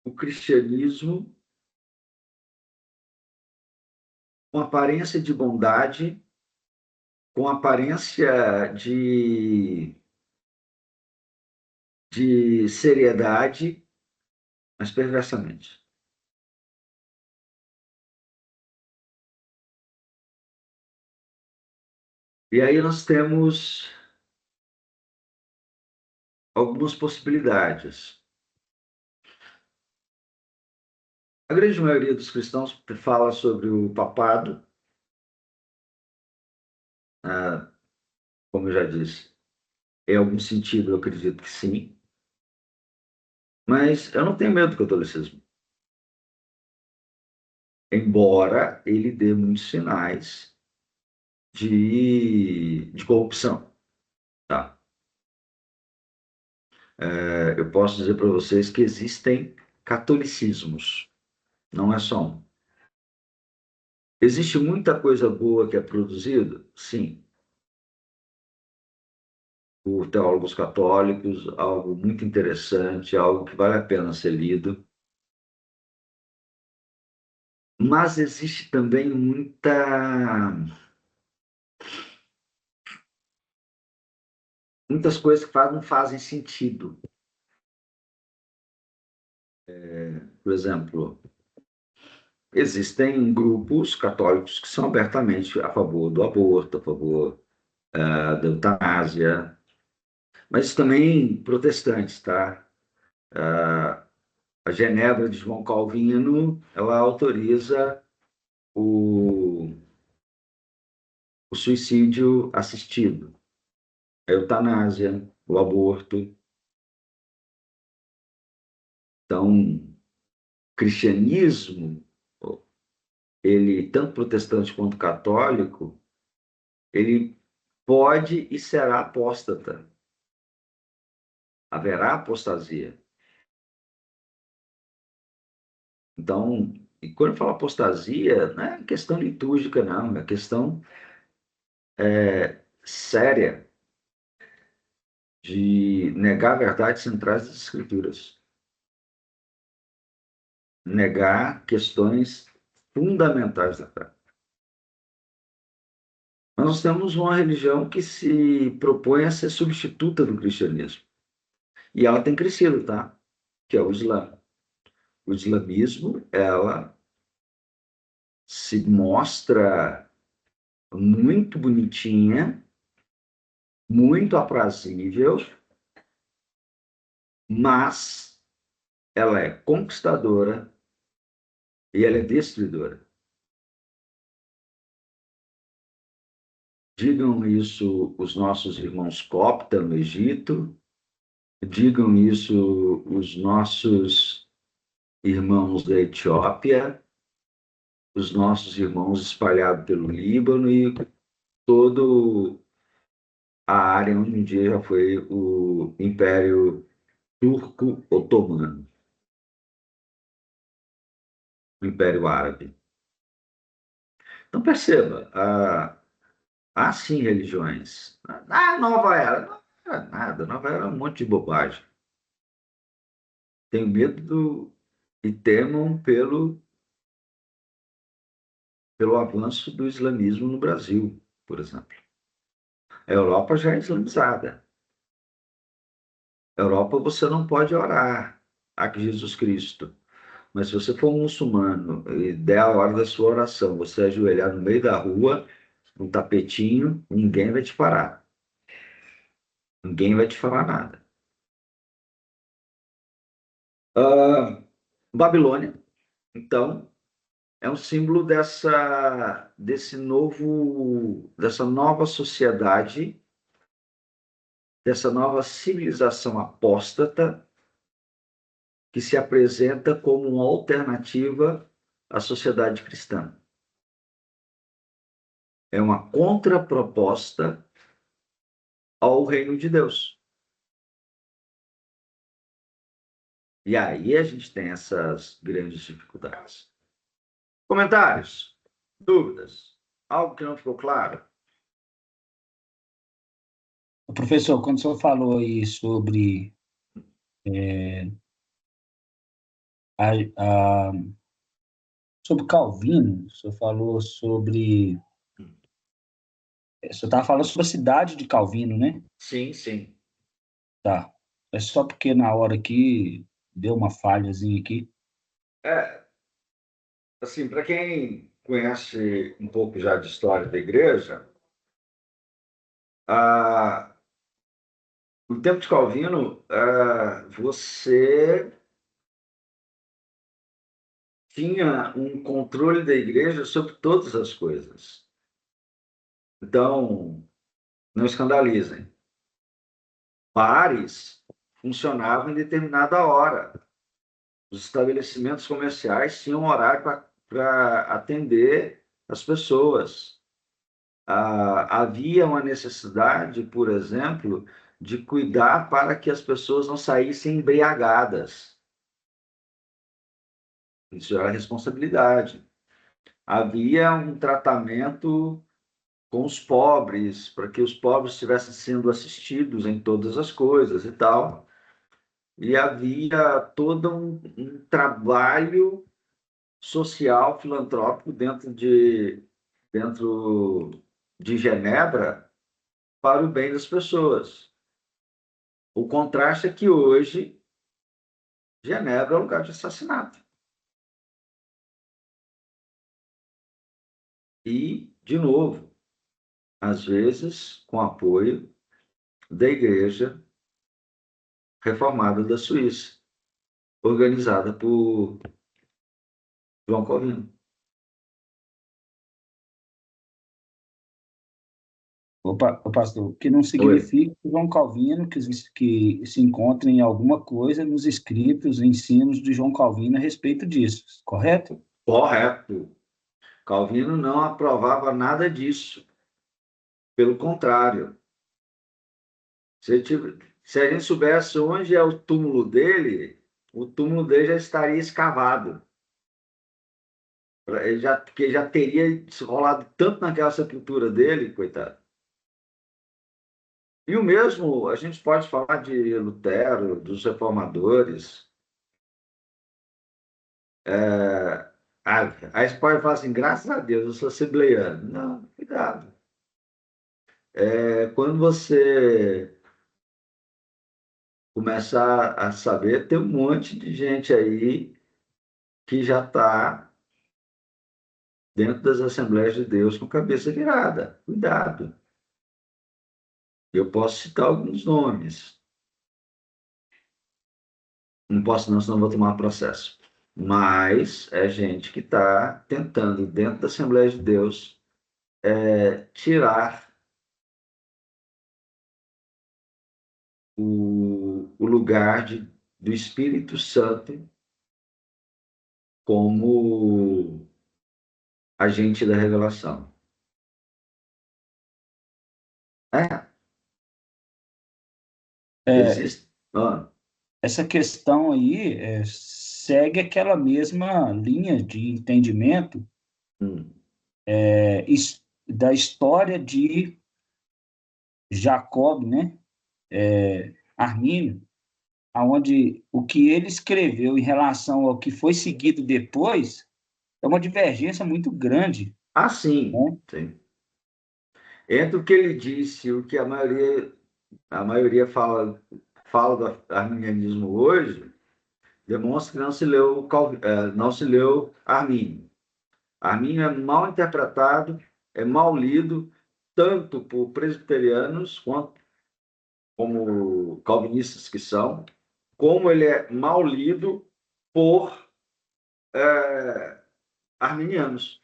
o cristianismo com aparência de bondade, com aparência de seriedade, mas perversamente. E aí nós temos algumas possibilidades. A grande maioria dos cristãos fala sobre o papado, como eu já disse. Em algum sentido, eu acredito que sim. Mas eu não tenho medo do catolicismo. Embora ele dê muitos sinais de corrupção. Tá? Eu posso dizer para vocês que existem catolicismos. Não é só um. Existe muita coisa boa que é produzida? Sim. Por teólogos católicos, algo muito interessante, algo que vale a pena ser lido. Mas existe também muitas coisas que não fazem sentido. Por exemplo, existem grupos católicos que são abertamente a favor do aborto, a favor da eutanásia, mas também protestantes, tá? A Genebra de João Calvino, ela autoriza o suicídio assistido, a eutanásia, o aborto. Então, cristianismo, ele, tanto protestante quanto católico, ele pode e será apóstata. Haverá apostasia. Então, e quando eu falo apostasia, não é questão litúrgica, não, é questão séria de negar verdades centrais das Escrituras, negar questões fundamentais da fé. Nós temos uma religião que se propõe a ser substituta do cristianismo. E ela tem crescido, tá? Que é o Islã. O islamismo, ela se mostra muito bonitinha, muito aprazível, mas ela é conquistadora e ela é destruidora. Digam isso os nossos irmãos coptas no Egito, digam isso os nossos irmãos da Etiópia, os nossos irmãos espalhados pelo Líbano e toda a área onde um dia já foi o Império Turco-Otomano, o Império Árabe. Então, perceba, há sim religiões. Nova era. Não era nada, nova era um monte de bobagem. Tenho medo e temam pelo avanço do islamismo no Brasil, por exemplo. A Europa já é islamizada. A Europa você não pode orar a Jesus Cristo. Mas se você for um muçulmano e der a hora da sua oração, você ajoelhar no meio da rua, um tapetinho, ninguém vai te parar. Ninguém vai te falar nada. Ah, Babilônia, então, é um símbolo dessa nova sociedade, dessa nova civilização apóstata que se apresenta como uma alternativa à sociedade cristã. É uma contraproposta ao reino de Deus. E aí a gente tem essas grandes dificuldades. Comentários? Dúvidas? Algo que não ficou claro? Professor, quando o senhor falou aí sobre a, a- sobre Calvino, o senhor falou sobre. O senhor estava falando sobre a cidade de Calvino, né? Sim, sim. Tá. É só porque na hora aqui deu uma falhazinha aqui. É, assim, para quem conhece um pouco já de história da igreja, a, no tempo de Calvino, você tinha um controle da igreja sobre todas as coisas. Então, não escandalizem. Bares funcionavam em determinada hora. Os estabelecimentos comerciais tinham horário para atender as pessoas. Havia uma necessidade, por exemplo, de cuidar para que as pessoas não saíssem embriagadas. Isso era responsabilidade. Havia um tratamento com os pobres, para que os pobres estivessem sendo assistidos em todas as coisas e tal. E havia todo um trabalho social, filantrópico dentro de Genebra para o bem das pessoas. O contraste é que hoje Genebra é um lugar de assassinato. E, de novo, às vezes com apoio da Igreja Reformada da Suíça, organizada por João Calvino. Opa, pastor, que não Oi. significa que João Calvino que se encontra em alguma coisa nos escritos, ensinos de João Calvino a respeito disso, correto? Correto. Calvino não aprovava nada disso. Pelo contrário, se a gente soubesse onde é o túmulo dele já estaria escavado. Porque já teria se rolado tanto naquela sepultura dele, coitado. E o mesmo, a gente pode falar de Lutero, dos reformadores. É, aí você pode falar assim, graças a Deus, eu sou assembleiano. Não, cuidado. Quando você começar a saber, tem um monte de gente aí que já está dentro das Assembleias de Deus com cabeça virada. Cuidado. Eu posso citar alguns nomes. Não posso não, senão vou tomar processo. Mas é gente que está tentando, dentro da Assembleia de Deus, tirar o lugar do Espírito Santo como agente da revelação. É, É, existe. Ah, essa questão aí segue aquela mesma linha de entendimento hum. da história de Jacob, né? Armínio, aonde o que ele escreveu em relação ao que foi seguido depois é uma divergência muito grande, Sim, né? sim. Entre o que ele disse e o que a maioria fala do arminianismo hoje, demonstra que não se leu Armínio. Armínio é mal interpretado, é mal lido, tanto por presbiterianos quanto como calvinistas que são, como ele é mal lido por arminianos.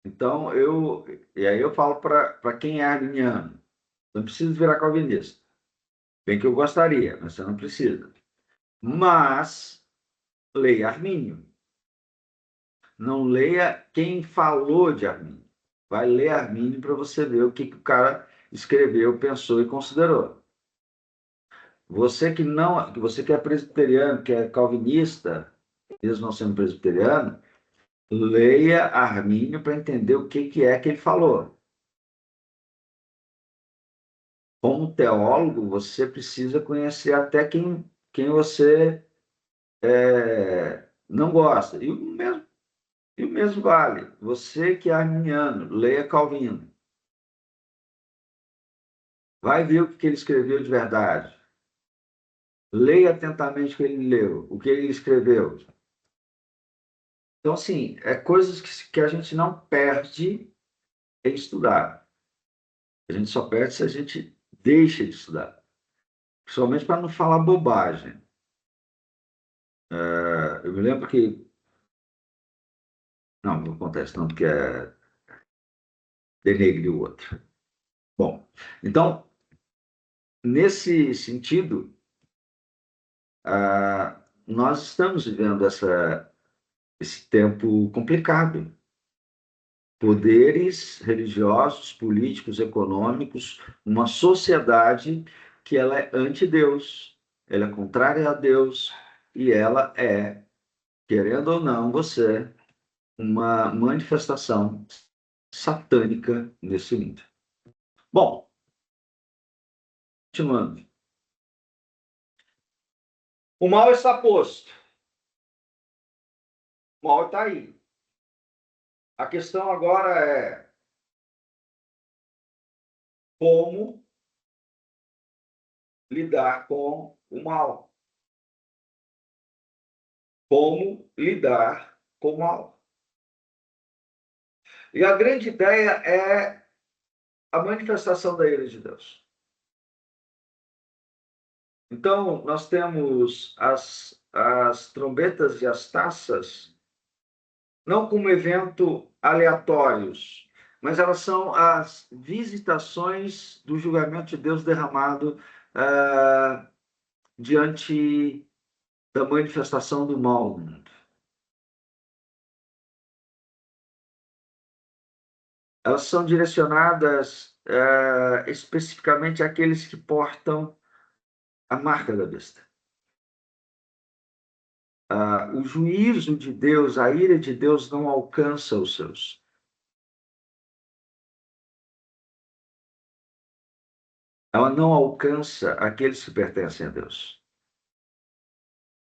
Então, e aí eu falo para quem é arminiano, não precisa virar calvinista. Bem que eu gostaria, mas você não precisa. Mas leia Armínio. Não leia quem falou de Armínio. Vai ler Armínio para você ver o que o cara escreveu, pensou e considerou. Você que é presbiteriano, que é calvinista, mesmo não sendo presbiteriano, leia Armínio para entender o que é que ele falou. Como teólogo, você precisa conhecer até quem você não gosta. E o mesmo vale. Você que é arminiano, leia Calvino. Vai ver o que ele escreveu de verdade. Leia atentamente o que ele leu, o que ele escreveu. Então, assim, é coisas que a gente não perde em estudar. A gente só perde se a gente deixa de estudar. Principalmente para não falar bobagem. Eu me lembro que... Não acontece não, porque denegre o outro. Bom, então, nesse sentido, nós estamos vivendo esse tempo complicado. Poderes religiosos, políticos, econômicos, uma sociedade que ela é anti-Deus, ela é contrária a Deus e ela é, querendo ou não, você, uma manifestação satânica nesse mundo. Bom, continuando. O mal está posto. O mal está aí. A questão agora é como lidar com o mal. Como lidar com o mal. E a grande ideia é a manifestação da ira de Deus. Então, nós temos as trombetas e as taças, não como evento aleatórios, mas elas são as visitações do julgamento de Deus derramado diante da manifestação do mal no mundo. Elas são direcionadas especificamente àqueles que portam a marca da besta. O juízo de Deus, a ira de Deus não alcança os seus. Ela não alcança aqueles que pertencem a Deus.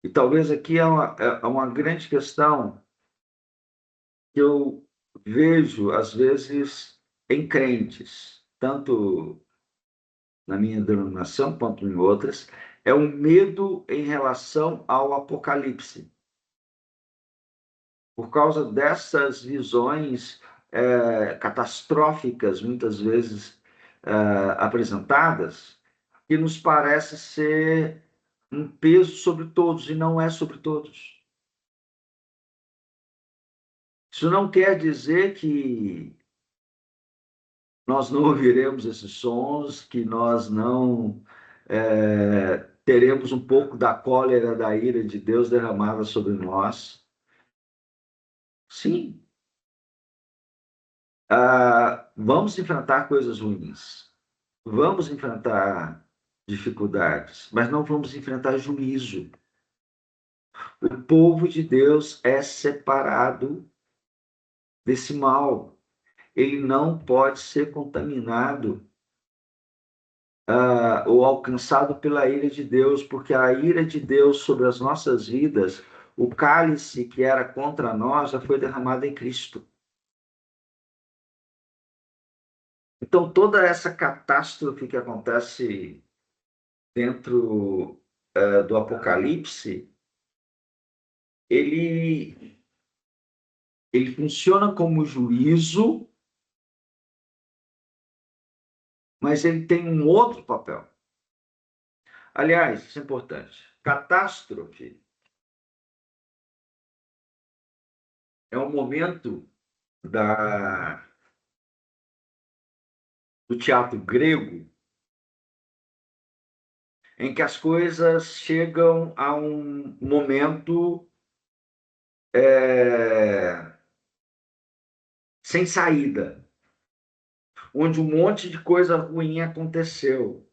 E talvez aqui é uma grande questão que eu vejo, às vezes, em crentes, tanto na minha denominação quanto em outras, é o medo em relação ao Apocalipse. Por causa dessas visões catastróficas, muitas vezes apresentadas, que nos parece ser um peso sobre todos, e não é sobre todos. Isso não quer dizer que nós não ouviremos esses sons, que nós não teremos um pouco da cólera, da ira de Deus derramada sobre nós. Sim. Vamos enfrentar coisas ruins. Vamos enfrentar dificuldades, mas não vamos enfrentar juízo. O povo de Deus é separado desse mal. Ele não pode ser contaminado ou alcançado pela ira de Deus, porque a ira de Deus sobre as nossas vidas, o cálice que era contra nós, já foi derramado em Cristo. Então, toda essa catástrofe que acontece dentro do Apocalipse, ele funciona como juízo, mas ele tem um outro papel. Aliás, isso é importante. Catástrofe é um momento do teatro grego em que as coisas chegam a um momento sem saída, onde um monte de coisa ruim aconteceu,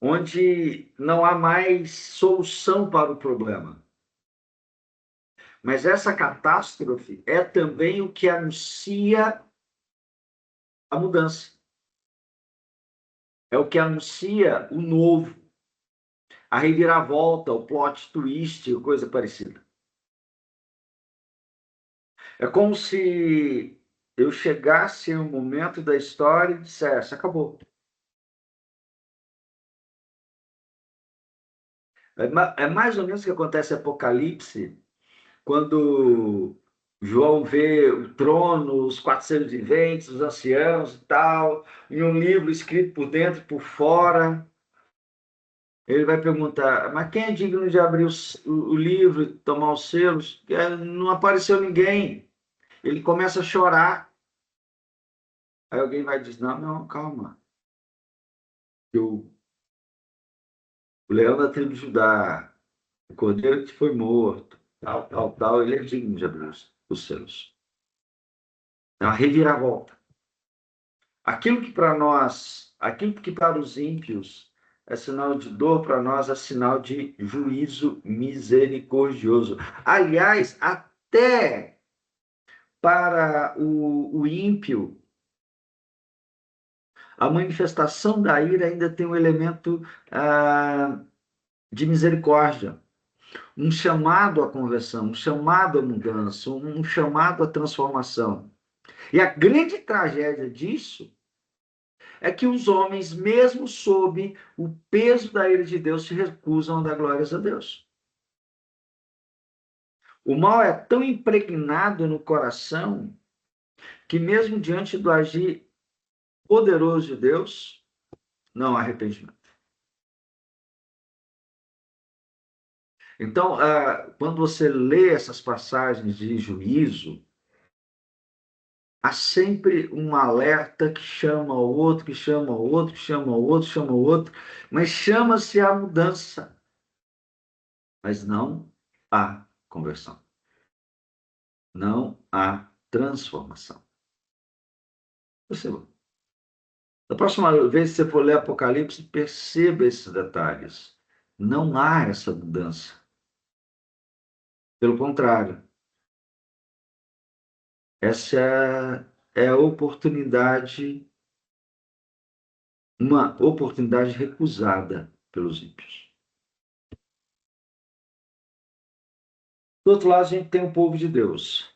onde não há mais solução para o problema. Mas essa catástrofe é também o que anuncia a mudança. É o que anuncia o novo, a reviravolta, o plot twist, coisa parecida. É como se eu chegasse em um momento da história e dissesse: acabou. É mais ou menos o que acontece em Apocalipse, quando João vê o trono, os 4 seres viventes, os anciãos e tal, em um livro escrito por dentro e por fora. Ele vai perguntar: mas quem é digno de abrir o livro e tomar os selos? Não apareceu ninguém. Ele começa a chorar. Aí alguém vai dizer: não, não, calma. O leão da tribo de Judá, o cordeiro que foi morto, tal, tal, tal, ele é digno de abrir os selos. É uma reviravolta. Aquilo que para os ímpios é sinal de dor, para nós é sinal de juízo misericordioso. Aliás, até para o ímpio, a manifestação da ira ainda tem um elemento de misericórdia, um chamado à conversão, um chamado à mudança, um chamado à transformação. E a grande tragédia disso é que os homens, mesmo sob o peso da ira de Deus, se recusam a dar glórias a Deus. O mal é tão impregnado no coração que, mesmo diante do agir poderoso de Deus, não há arrependimento. Então, quando você lê essas passagens de juízo, há sempre um alerta que chama o outro, que chama o outro, que chama o outro, chama o outro, mas chama-se a mudança, mas não há conversão. Não há transformação. Perceba. Da próxima vez que você for ler Apocalipse, perceba esses detalhes. Não há essa mudança. Pelo contrário, essa é a oportunidade, uma oportunidade recusada pelos ímpios. Do outro lado, a gente tem o povo de Deus.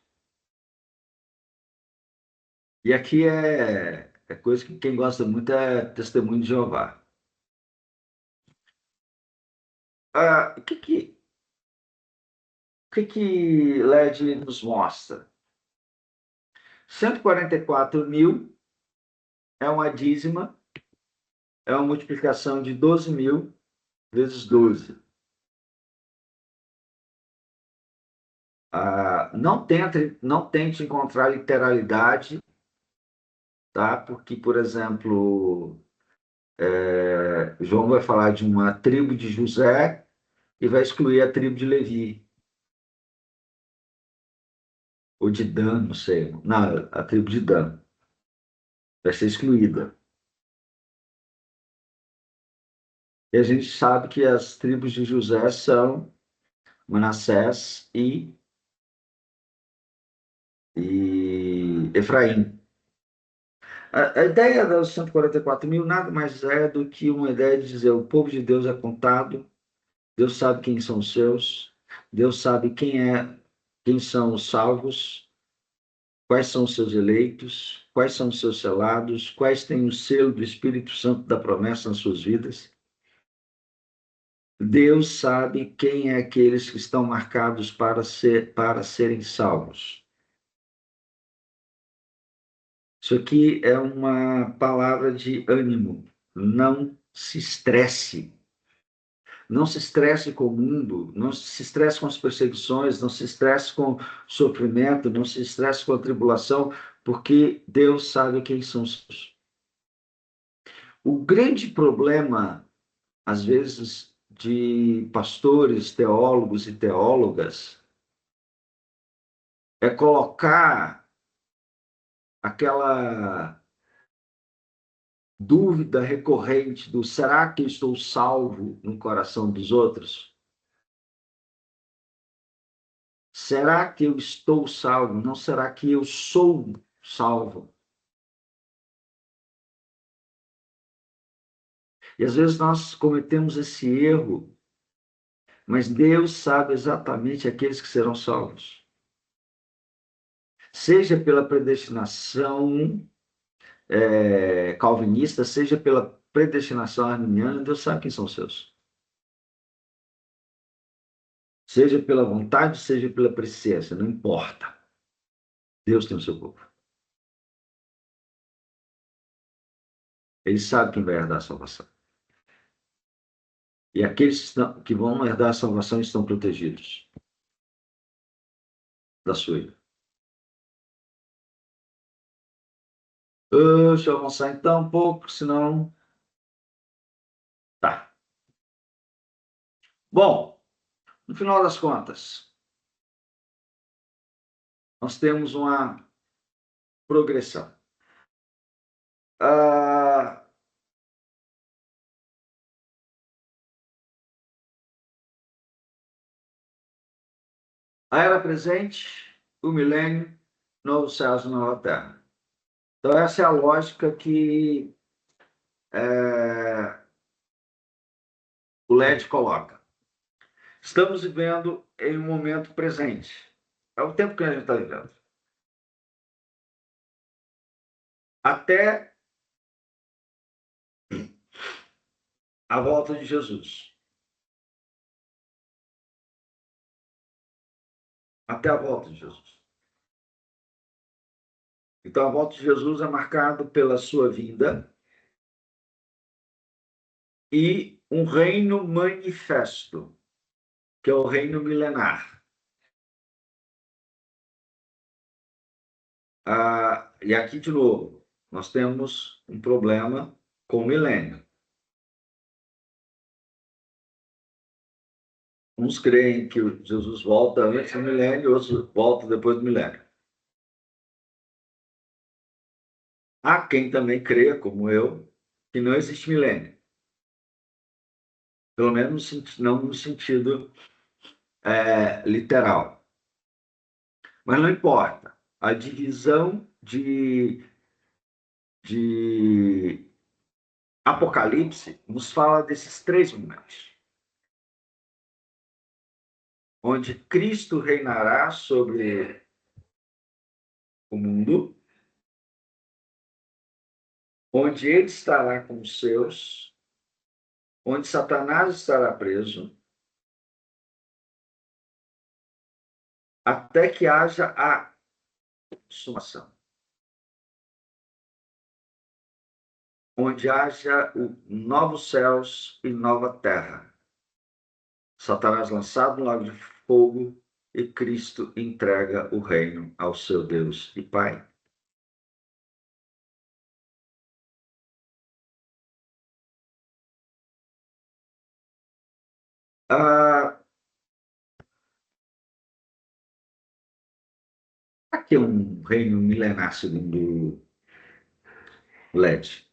E aqui é coisa que quem gosta muito é testemunho de Jeová. O que LED nos mostra? 144.000 é uma dízima, é uma multiplicação de 12.000 vezes 12. Não tente encontrar literalidade, tá? Porque, por exemplo, João vai falar de uma tribo de José e vai excluir a tribo de Levi. Ou de Dan, não sei. Não, a tribo de Dan vai ser excluída. E a gente sabe que as tribos de José são Manassés e Efraim. A ideia dos 144.000 nada mais é do que uma ideia de dizer: o povo de Deus é contado, Deus sabe quem são os seus, Deus sabe quem são os salvos, quais são os seus eleitos, quais são os seus selados, quais têm o selo do Espírito Santo da promessa nas suas vidas. Deus sabe quem é aqueles que estão marcados para serem salvos. Isso aqui é uma palavra de ânimo. Não se estresse. Não se estresse com o mundo, não se estresse com as perseguições, não se estresse com o sofrimento, não se estresse com a tribulação, porque Deus sabe quem são os seus. O grande problema, às vezes, de pastores, teólogos e teólogas é colocar aquela dúvida recorrente do será que eu estou salvo no coração dos outros? Será que eu estou salvo? Não será que eu sou salvo? E às vezes nós cometemos esse erro, mas Deus sabe exatamente aqueles que serão salvos. Seja pela predestinação calvinista, seja pela predestinação arminiana, Deus sabe quem são os seus. Seja pela vontade, seja pela presciência, não importa. Deus tem o seu povo. Ele sabe quem vai herdar a salvação. E aqueles que vão herdar a salvação estão protegidos da sua ira. Deixa eu avançar então um pouco, senão... Tá. Bom, no final das contas, nós temos uma progressão. A era presente, o milênio, novos céus e nova terra. Então, essa é a lógica que o LED coloca. Estamos vivendo em um momento presente. É o tempo que a gente está vivendo. Até a volta de Jesus. Até a volta de Jesus. Então, a volta de Jesus é marcada pela sua vinda e um reino manifesto, que é o reino milenar. E aqui, de novo, nós temos um problema com o milênio. Uns creem que Jesus volta antes do milênio, outros voltam depois do milênio. Há quem também crê, como eu, que não existe milênio. Pelo menos não no sentido literal. Mas não importa. A divisão de Apocalipse nos fala desses três momentos. Onde Cristo reinará sobre o mundo, onde ele estará com os seus, onde Satanás estará preso, até que haja a consumação. Onde haja novos céus e nova terra. Satanás lançado no lago de fogo e Cristo entrega o reino ao seu Deus e Pai. Aqui é um reino milenar, segundo LED.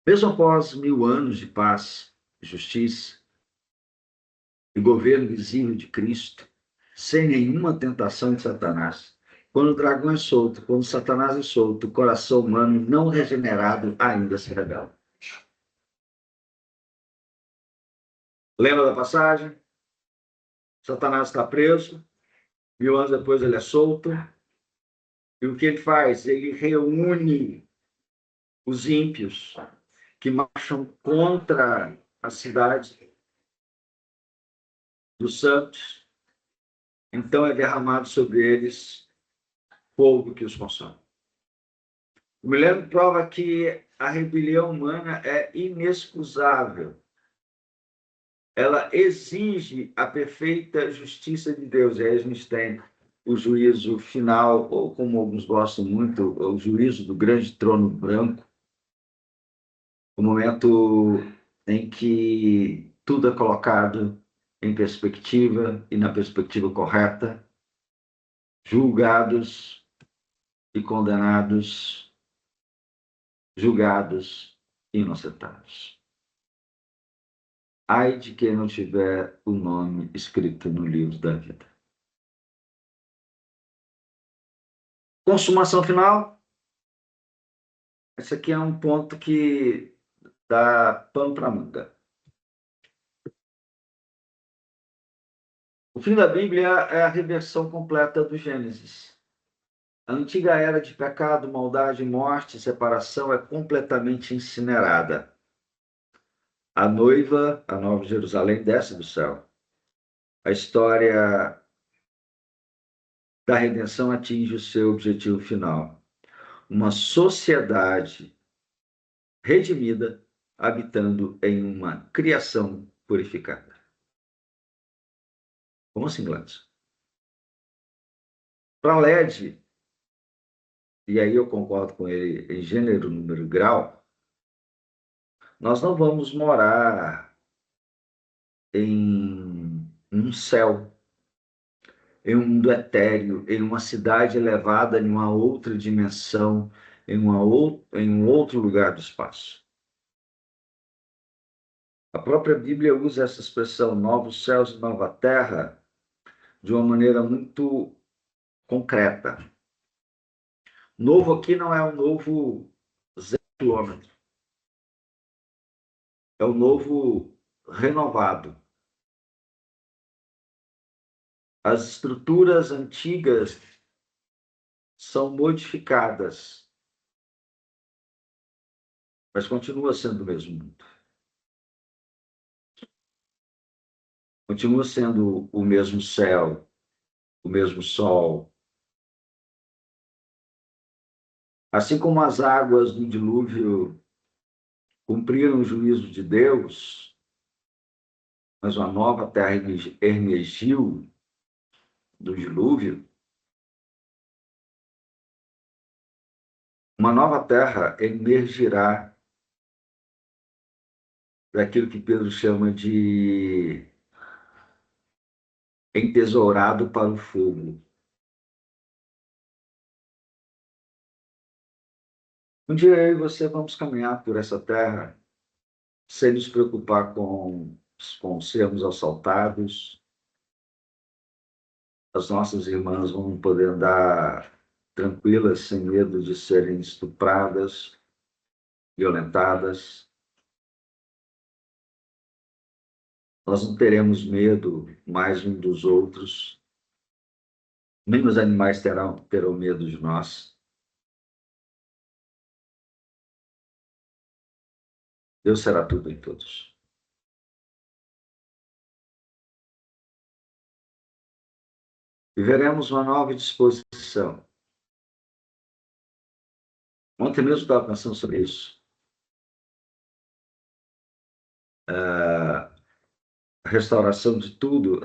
Mesmo após 1000 anos de paz, justiça e governo visível de Cristo, sem nenhuma tentação de Satanás, quando o dragão é solto, quando Satanás é solto, o coração humano não regenerado ainda se rebela. Lembra da passagem? Satanás está preso, 1000 anos depois ele é solto, e o que ele faz? Ele reúne os ímpios que marcham contra a cidade dos santos, então é derramado sobre eles fogo que os consome. O milênio prova que a rebelião humana é inexcusável. Ela exige a perfeita justiça de Deus. E aí a gente tem o juízo final, ou como alguns gostam muito, o juízo do grande trono branco, o momento em que tudo é colocado em perspectiva e na perspectiva correta, julgados e condenados, julgados e inocentados. Ai de quem não tiver o nome escrito no livro da vida. Consumação final. Esse aqui é um ponto que dá pano para manga. O fim da Bíblia é a reversão completa do Gênesis. A antiga era de pecado, maldade, morte e separação é completamente incinerada. A noiva, a Nova Jerusalém, desce do céu. A história da redenção atinge o seu objetivo final. Uma sociedade redimida habitando em uma criação purificada. Como assim, Gladys? Para LED, e aí eu concordo com ele em gênero, número e grau, nós não vamos morar em um céu, em um mundo etéreo, em uma cidade elevada, em uma outra dimensão, em um outro lugar do espaço. A própria Bíblia usa essa expressão, novos céus e nova terra, de uma maneira muito concreta. Novo aqui não é o novo 0 km, é o novo renovado. As estruturas antigas são modificadas, mas continua sendo o mesmo mundo. Continua sendo o mesmo céu, o mesmo sol. Assim como as águas do dilúvio cumpriram o juízo de Deus, mas uma nova terra emergiu do dilúvio, uma nova terra emergirá daquilo que Pedro chama de entesourado para o fogo. Um dia eu e você vamos caminhar por essa terra sem nos preocupar com sermos assaltados. As nossas irmãs vão poder andar tranquilas, sem medo de serem estupradas, violentadas. Nós não teremos medo mais um dos outros, nem os animais terão medo de nós. Deus será tudo em todos. Viveremos uma nova disposição. Ontem mesmo estava pensando sobre isso. A restauração de tudo,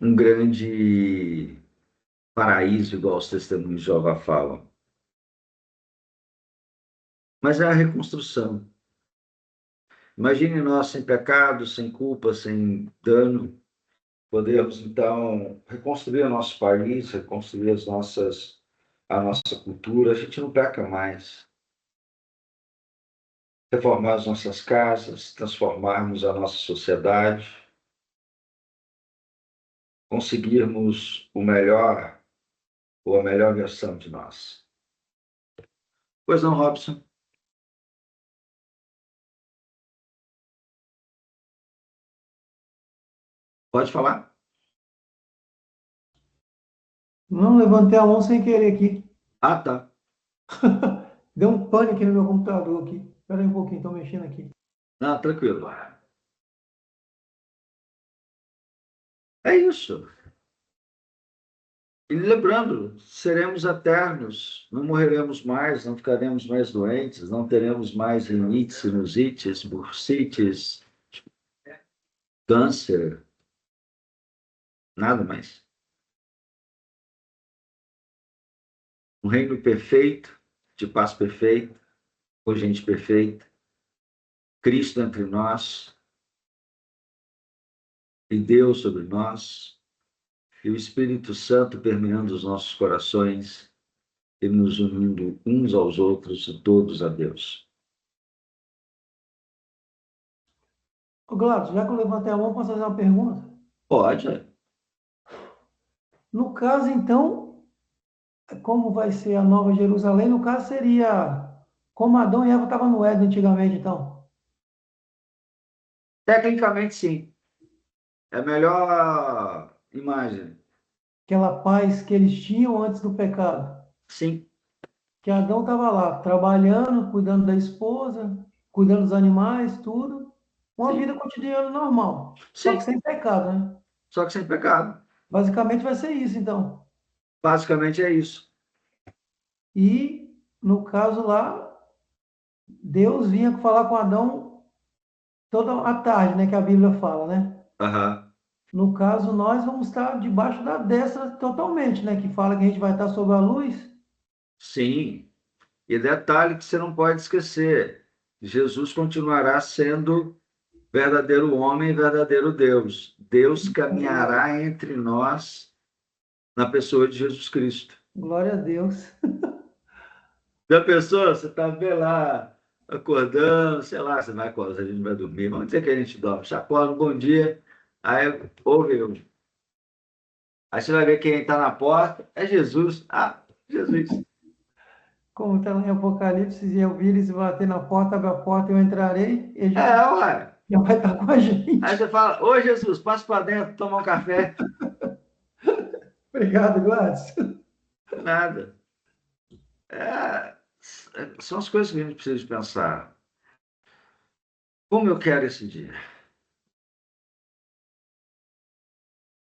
um grande paraíso, igual os testemunhos de Jeová falam. Mas é a reconstrução. Imagine nós sem pecado, sem culpa, sem dano, podemos então reconstruir o nosso país, reconstruir a nossa cultura. A gente não peca mais. Reformar as nossas casas, transformarmos a nossa sociedade, conseguirmos o melhor ou a melhor versão de nós. Pois não, Robson? Pode falar? Não, levantei a mão sem querer aqui. Ah, tá. Deu um pane aqui no meu computador aqui. Espera aí um pouquinho, estou mexendo aqui. Não, tranquilo. É isso. E lembrando, seremos eternos, não morreremos mais, não ficaremos mais doentes, não teremos mais rinites, sinusites, bursites, câncer, nada mais. Um reino perfeito, de paz perfeita, com gente perfeita, Cristo entre nós, e Deus sobre nós, e o Espírito Santo permeando os nossos corações e nos unindo uns aos outros e todos a Deus. Ô, Gladys, já que eu levantei a mão, posso fazer uma pergunta? Pode. No caso, então, como vai ser a Nova Jerusalém? No caso, seria como Adão e Eva estavam no Éden antigamente, então. Tecnicamente, sim. É a melhor imagem. Aquela paz que eles tinham antes do pecado. Sim, Que Adão estava lá, trabalhando, cuidando da esposa, cuidando dos animais, tudo. Uma sim, vida cotidiana normal. Só que sim. sem pecado, né? Só que sem pecado. Basicamente vai ser isso, então. Basicamente é isso. E, no caso lá, Deus vinha falar com Adão toda a tarde, né? Que a Bíblia fala, né? Aham. No caso, nós vamos estar debaixo da destra totalmente, né? Que fala que a gente vai estar sob a luz. Sim. E detalhe que você não pode esquecer: Jesus continuará sendo verdadeiro homem e verdadeiro Deus. Deus caminhará entre nós na pessoa de Jesus Cristo. Glória a Deus. Já pensou? Você está bem lá, acordando, sei lá, você vai acordar, a gente vai dormir. Vamos dizer que a gente dorme. Você acorda, um bom dia, aí ouve. Aí você vai ver quem está na porta. É Jesus. Ah, Jesus. Como está lá em Apocalipse, e eu vir e se bater na porta, abre a porta, eu entrarei, e É, Jesus ué. já vai estar com a Aí gente. você fala: Ô Jesus, passa para dentro, tomar um café. Obrigado, Gladys. Nada. É, são as coisas que a gente precisa pensar. Como eu quero esse dia?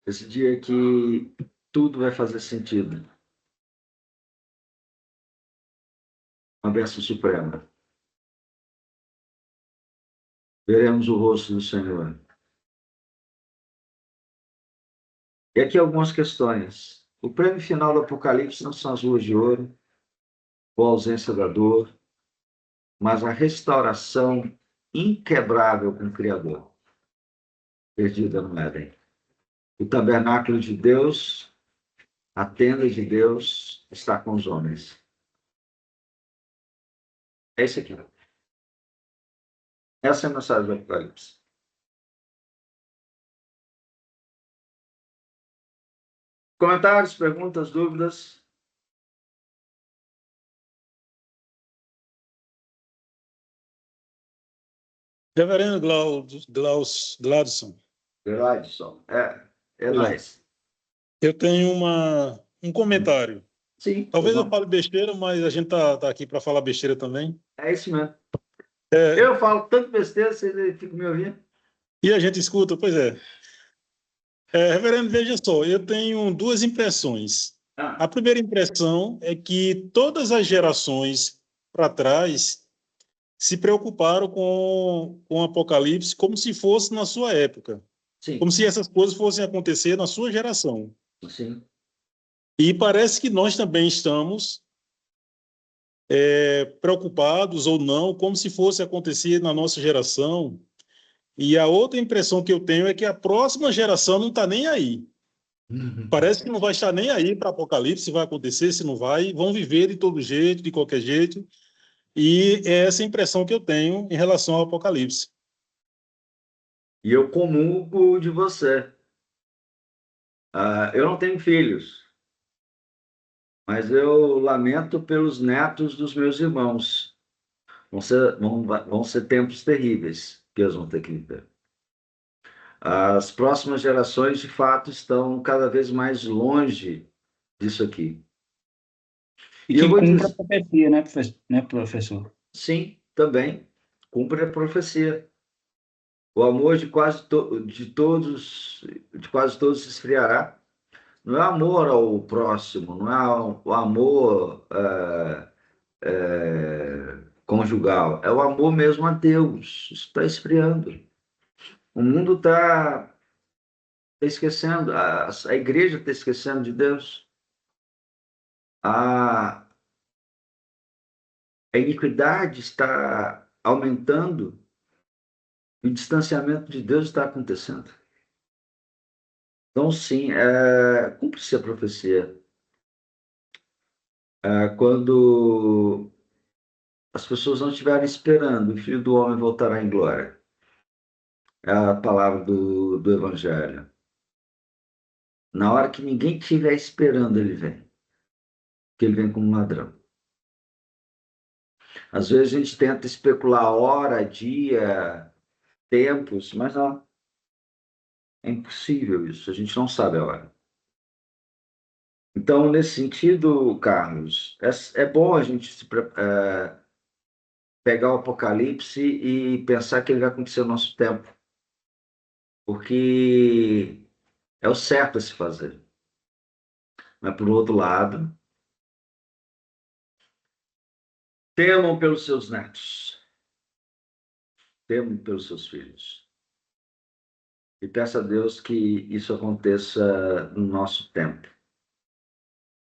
Esse dia que tudo vai fazer sentido. Uma bênção suprema. Veremos o rosto do Senhor. E aqui algumas questões. O prêmio final do Apocalipse não são as ruas de ouro, ou a ausência da dor, mas a restauração inquebrável com o Criador, perdida no Éden. O tabernáculo de Deus, a tenda de Deus, está com os homens. É isso aqui. Essa é a mensagem do Apocalipse. Comentários, perguntas, dúvidas? Reverendo Gladson, Gladson. É é, nice. eu tenho um comentário. Sim, Talvez eu bom. fale besteira, mas a gente tá aqui para falar besteira também. É isso mesmo. É, Eu falo tanto besteira, vocês ficam me ouvindo? e a gente escuta, pois é. Reverendo, veja só, eu tenho duas impressões. Ah, A primeira impressão é que todas as gerações para trás se preocuparam com o Apocalipse como se fosse na sua época, como sim, se essas coisas fossem acontecer na sua geração. sim. E parece que nós também estamos preocupados ou não, como se fosse acontecer na nossa geração. E a outra impressão que eu tenho é que a próxima geração não está nem aí. Parece que não vai estar nem aí para Apocalipse, se vai acontecer, se não vai. Vão viver de todo jeito, de qualquer jeito. E é essa a impressão que eu tenho em relação ao Apocalipse. E eu comungo de você. Eu não tenho filhos, mas eu lamento pelos netos dos meus irmãos. Vão ser tempos terríveis que eles vão ter que viver. As próximas gerações, de fato, estão cada vez mais longe disso aqui. E E eu que vou cumpra a dizer, profecia, né, professor? sim, também, cumpre a profecia. O amor de quase todos se esfriará. não é amor ao próximo, não é o amor conjugal, é o amor mesmo a Deus. Isso está esfriando. O mundo está esquecendo, a igreja está esquecendo de Deus. A, a iniquidade está aumentando e o distanciamento de Deus está acontecendo. Então, sim, cumpre-se a profecia. Quando as pessoas não estiverem esperando, o Filho do Homem voltará em glória. É a palavra do Evangelho. Na hora que ninguém estiver esperando, ele vem. Porque ele vem como um ladrão. Às vezes a gente tenta especular hora, dia, tempos, mas não. É impossível isso. A gente não sabe a hora. Então, nesse sentido, Carlos, é bom a gente pegar o Apocalipse e pensar que ele vai acontecer no nosso tempo. Porque é o certo a se fazer. Mas, por outro lado, temam pelos seus netos, temam pelos seus filhos. E peça a Deus que isso aconteça no nosso tempo.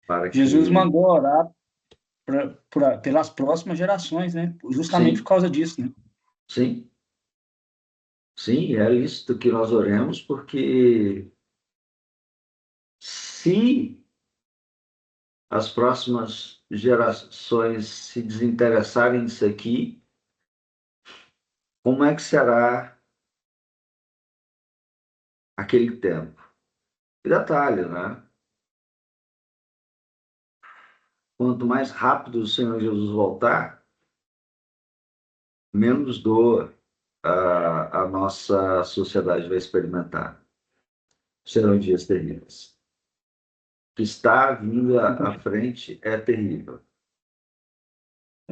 Para Jesus que... mandou orar pelas próximas gerações, né? Justamente Sim, por causa disso, né? sim, sim, é lícito que nós oremos, porque se as próximas gerações se desinteressarem disso aqui, como é que será aquele tempo? E detalhe, né? Quanto mais rápido o Senhor Jesus voltar, menos dor a nossa sociedade vai experimentar. Serão dias terríveis. O que está vindo à frente é terrível.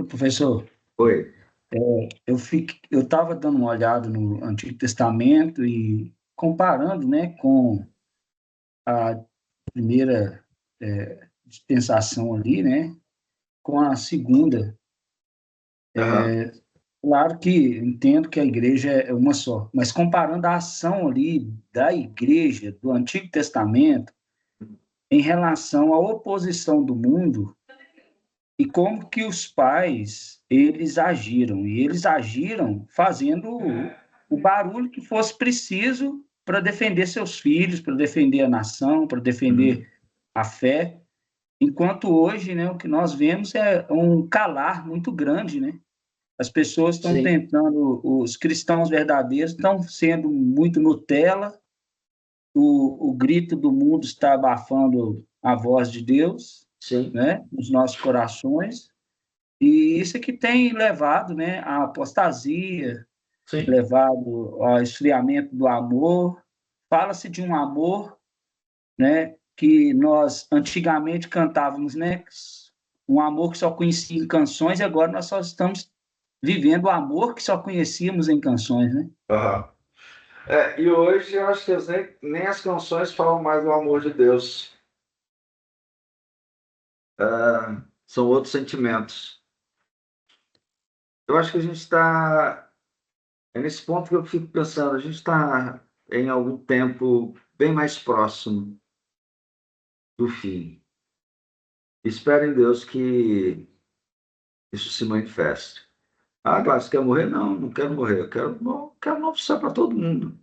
Professor, Oi. eu estava dando uma olhada no Antigo Testamento e comparando, né, com a primeira dispensação ali, né, com a segunda. Aham. Claro que entendo que a igreja é uma só, mas comparando a ação ali da igreja do Antigo Testamento em relação à oposição do mundo e como que os pais eles agiram, e eles agiram fazendo o barulho que fosse preciso para defender seus filhos, para defender a nação, para Uhum. defender a fé, enquanto hoje, né, o que nós vemos é um calar muito grande, né? As pessoas estão Sim, tentando, os cristãos verdadeiros estão sendo muito Nutella, o grito do mundo está abafando a voz de Deus, sim, né, nos nossos corações, e isso é que tem levado, né, à apostasia, sim. levado ao esfriamento do amor. Fala-se de um amor, né, que nós antigamente cantávamos, né, um amor que só conhecia em canções, e agora nós só estamos vivendo o amor que só conhecíamos em canções, né? Aham. E hoje eu acho que nem as canções falam mais do amor de Deus. São outros sentimentos. Eu acho que a gente está. É nesse ponto que eu fico pensando, a gente está em algum tempo bem mais próximo do fim. Espero em Deus que isso se manifeste. Ah, claro, você quer morrer? Não, não quero morrer. Eu quero novo céu para todo mundo.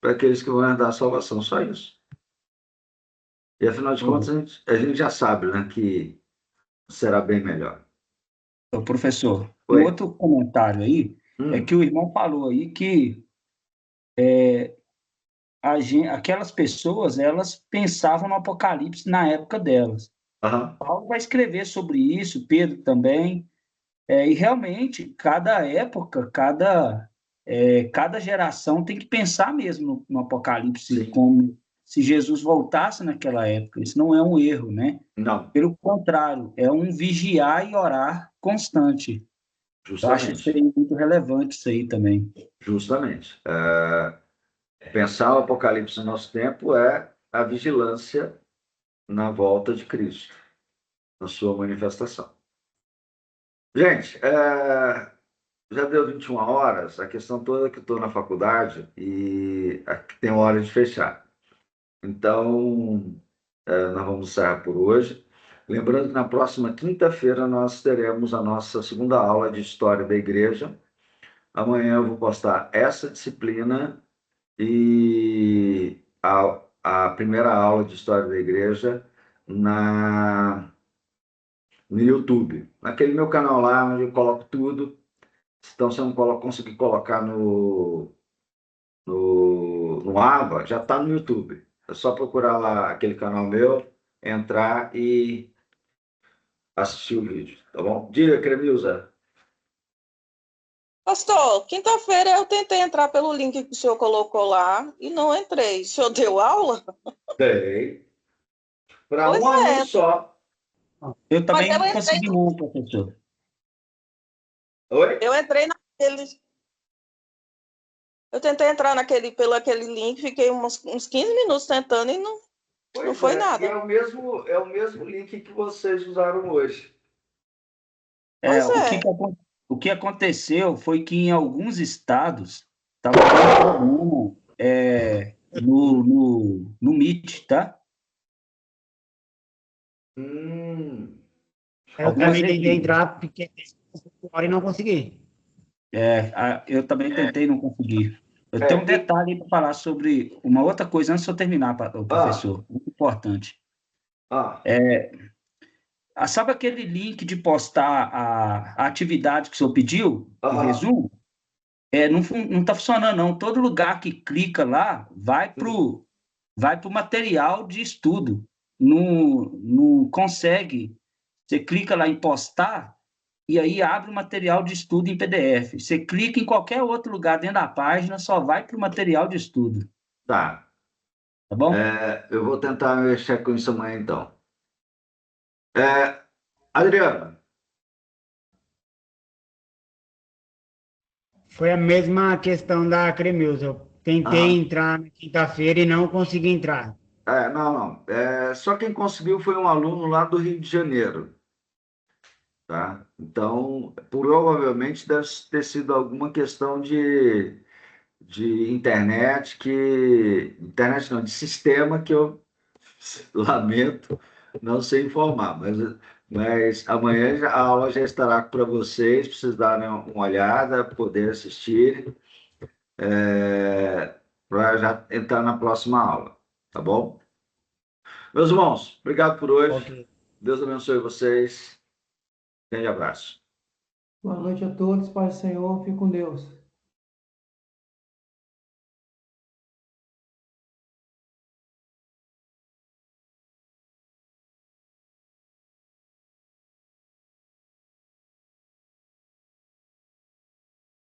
Para aqueles que vão herdar a salvação, só isso. E afinal de contas, a gente já sabe, né, que será bem melhor. Professor, um Oi. outro comentário aí é que o irmão falou aí que aquelas pessoas elas pensavam no Apocalipse na época delas. Aham. Paulo vai escrever sobre isso, Pedro também, e realmente cada época, cada geração tem que pensar mesmo no Apocalipse Sim. como se Jesus voltasse naquela época. Isso não é um erro, né? Não, Pelo contrário, é um vigiar e orar constante. Eu acho isso justamente. aí muito relevante, isso aí também. Justamente. Pensar o Apocalipse no nosso tempo é a vigilância na volta de Cristo, na sua manifestação. Gente, já deu 21 horas, a questão toda é que estou na faculdade e aqui tem hora de fechar. Então, nós vamos encerrar por hoje. Lembrando que na próxima quinta-feira nós teremos a nossa segunda aula de História da Igreja. Amanhã eu vou postar essa disciplina e a primeira aula de História da Igreja no YouTube. Naquele meu canal lá, onde eu coloco tudo. Então, se eu não conseguir colocar no Aba, já está no YouTube. É só procurar lá aquele canal meu, entrar e assistir o vídeo, tá bom? Diga, Cremilza. Pastor, quinta-feira eu tentei entrar pelo link que o senhor colocou lá e não entrei. O senhor deu aula? Tem. Para Pois um aluno é. só. Eu também Mas eu não entrei consegui não, professor. Oi? Eu entrei naquele. Eu tentei entrar pelo aquele link, fiquei uns 15 minutos tentando e não Pois foi é, nada. e é o mesmo link que vocês usaram hoje. Pois O é. o que aconteceu foi que em alguns estados estava tendo problema no Meet, tá? Eu Algumas também tentei regiões. entrar, porque hora e não consegui. Eu também tentei, não consegui. Eu tenho um E, detalhe para falar sobre uma outra coisa antes de eu terminar, professor. Muito importante. Sabe aquele link de postar a atividade que o senhor pediu, o resumo? Não está funcionando, não. Todo lugar que clica lá vai para o material de estudo. Não consegue. Você clica lá em postar e aí abre o material de estudo em PDF. Você clica em qualquer outro lugar dentro da página, só vai para o material de estudo. tá. Tá bom? Eu vou tentar mexer com isso amanhã, então. Adriano. Foi a mesma questão da Cremilza. Eu tentei entrar na quinta-feira e não consegui entrar. Não. Só quem conseguiu foi um aluno lá do Rio de Janeiro. Tá? Então, provavelmente deve ter sido alguma questão de internet internet não, de sistema que eu lamento não sei informar, mas amanhã a aula já estará para vocês, para vocês darem uma olhada, poder assistir, para já entrar na próxima aula, tá bom? Meus irmãos, obrigado por hoje. Ok. Deus abençoe vocês. Grande abraço. Boa noite a todos, Pai do Senhor, fique com Deus.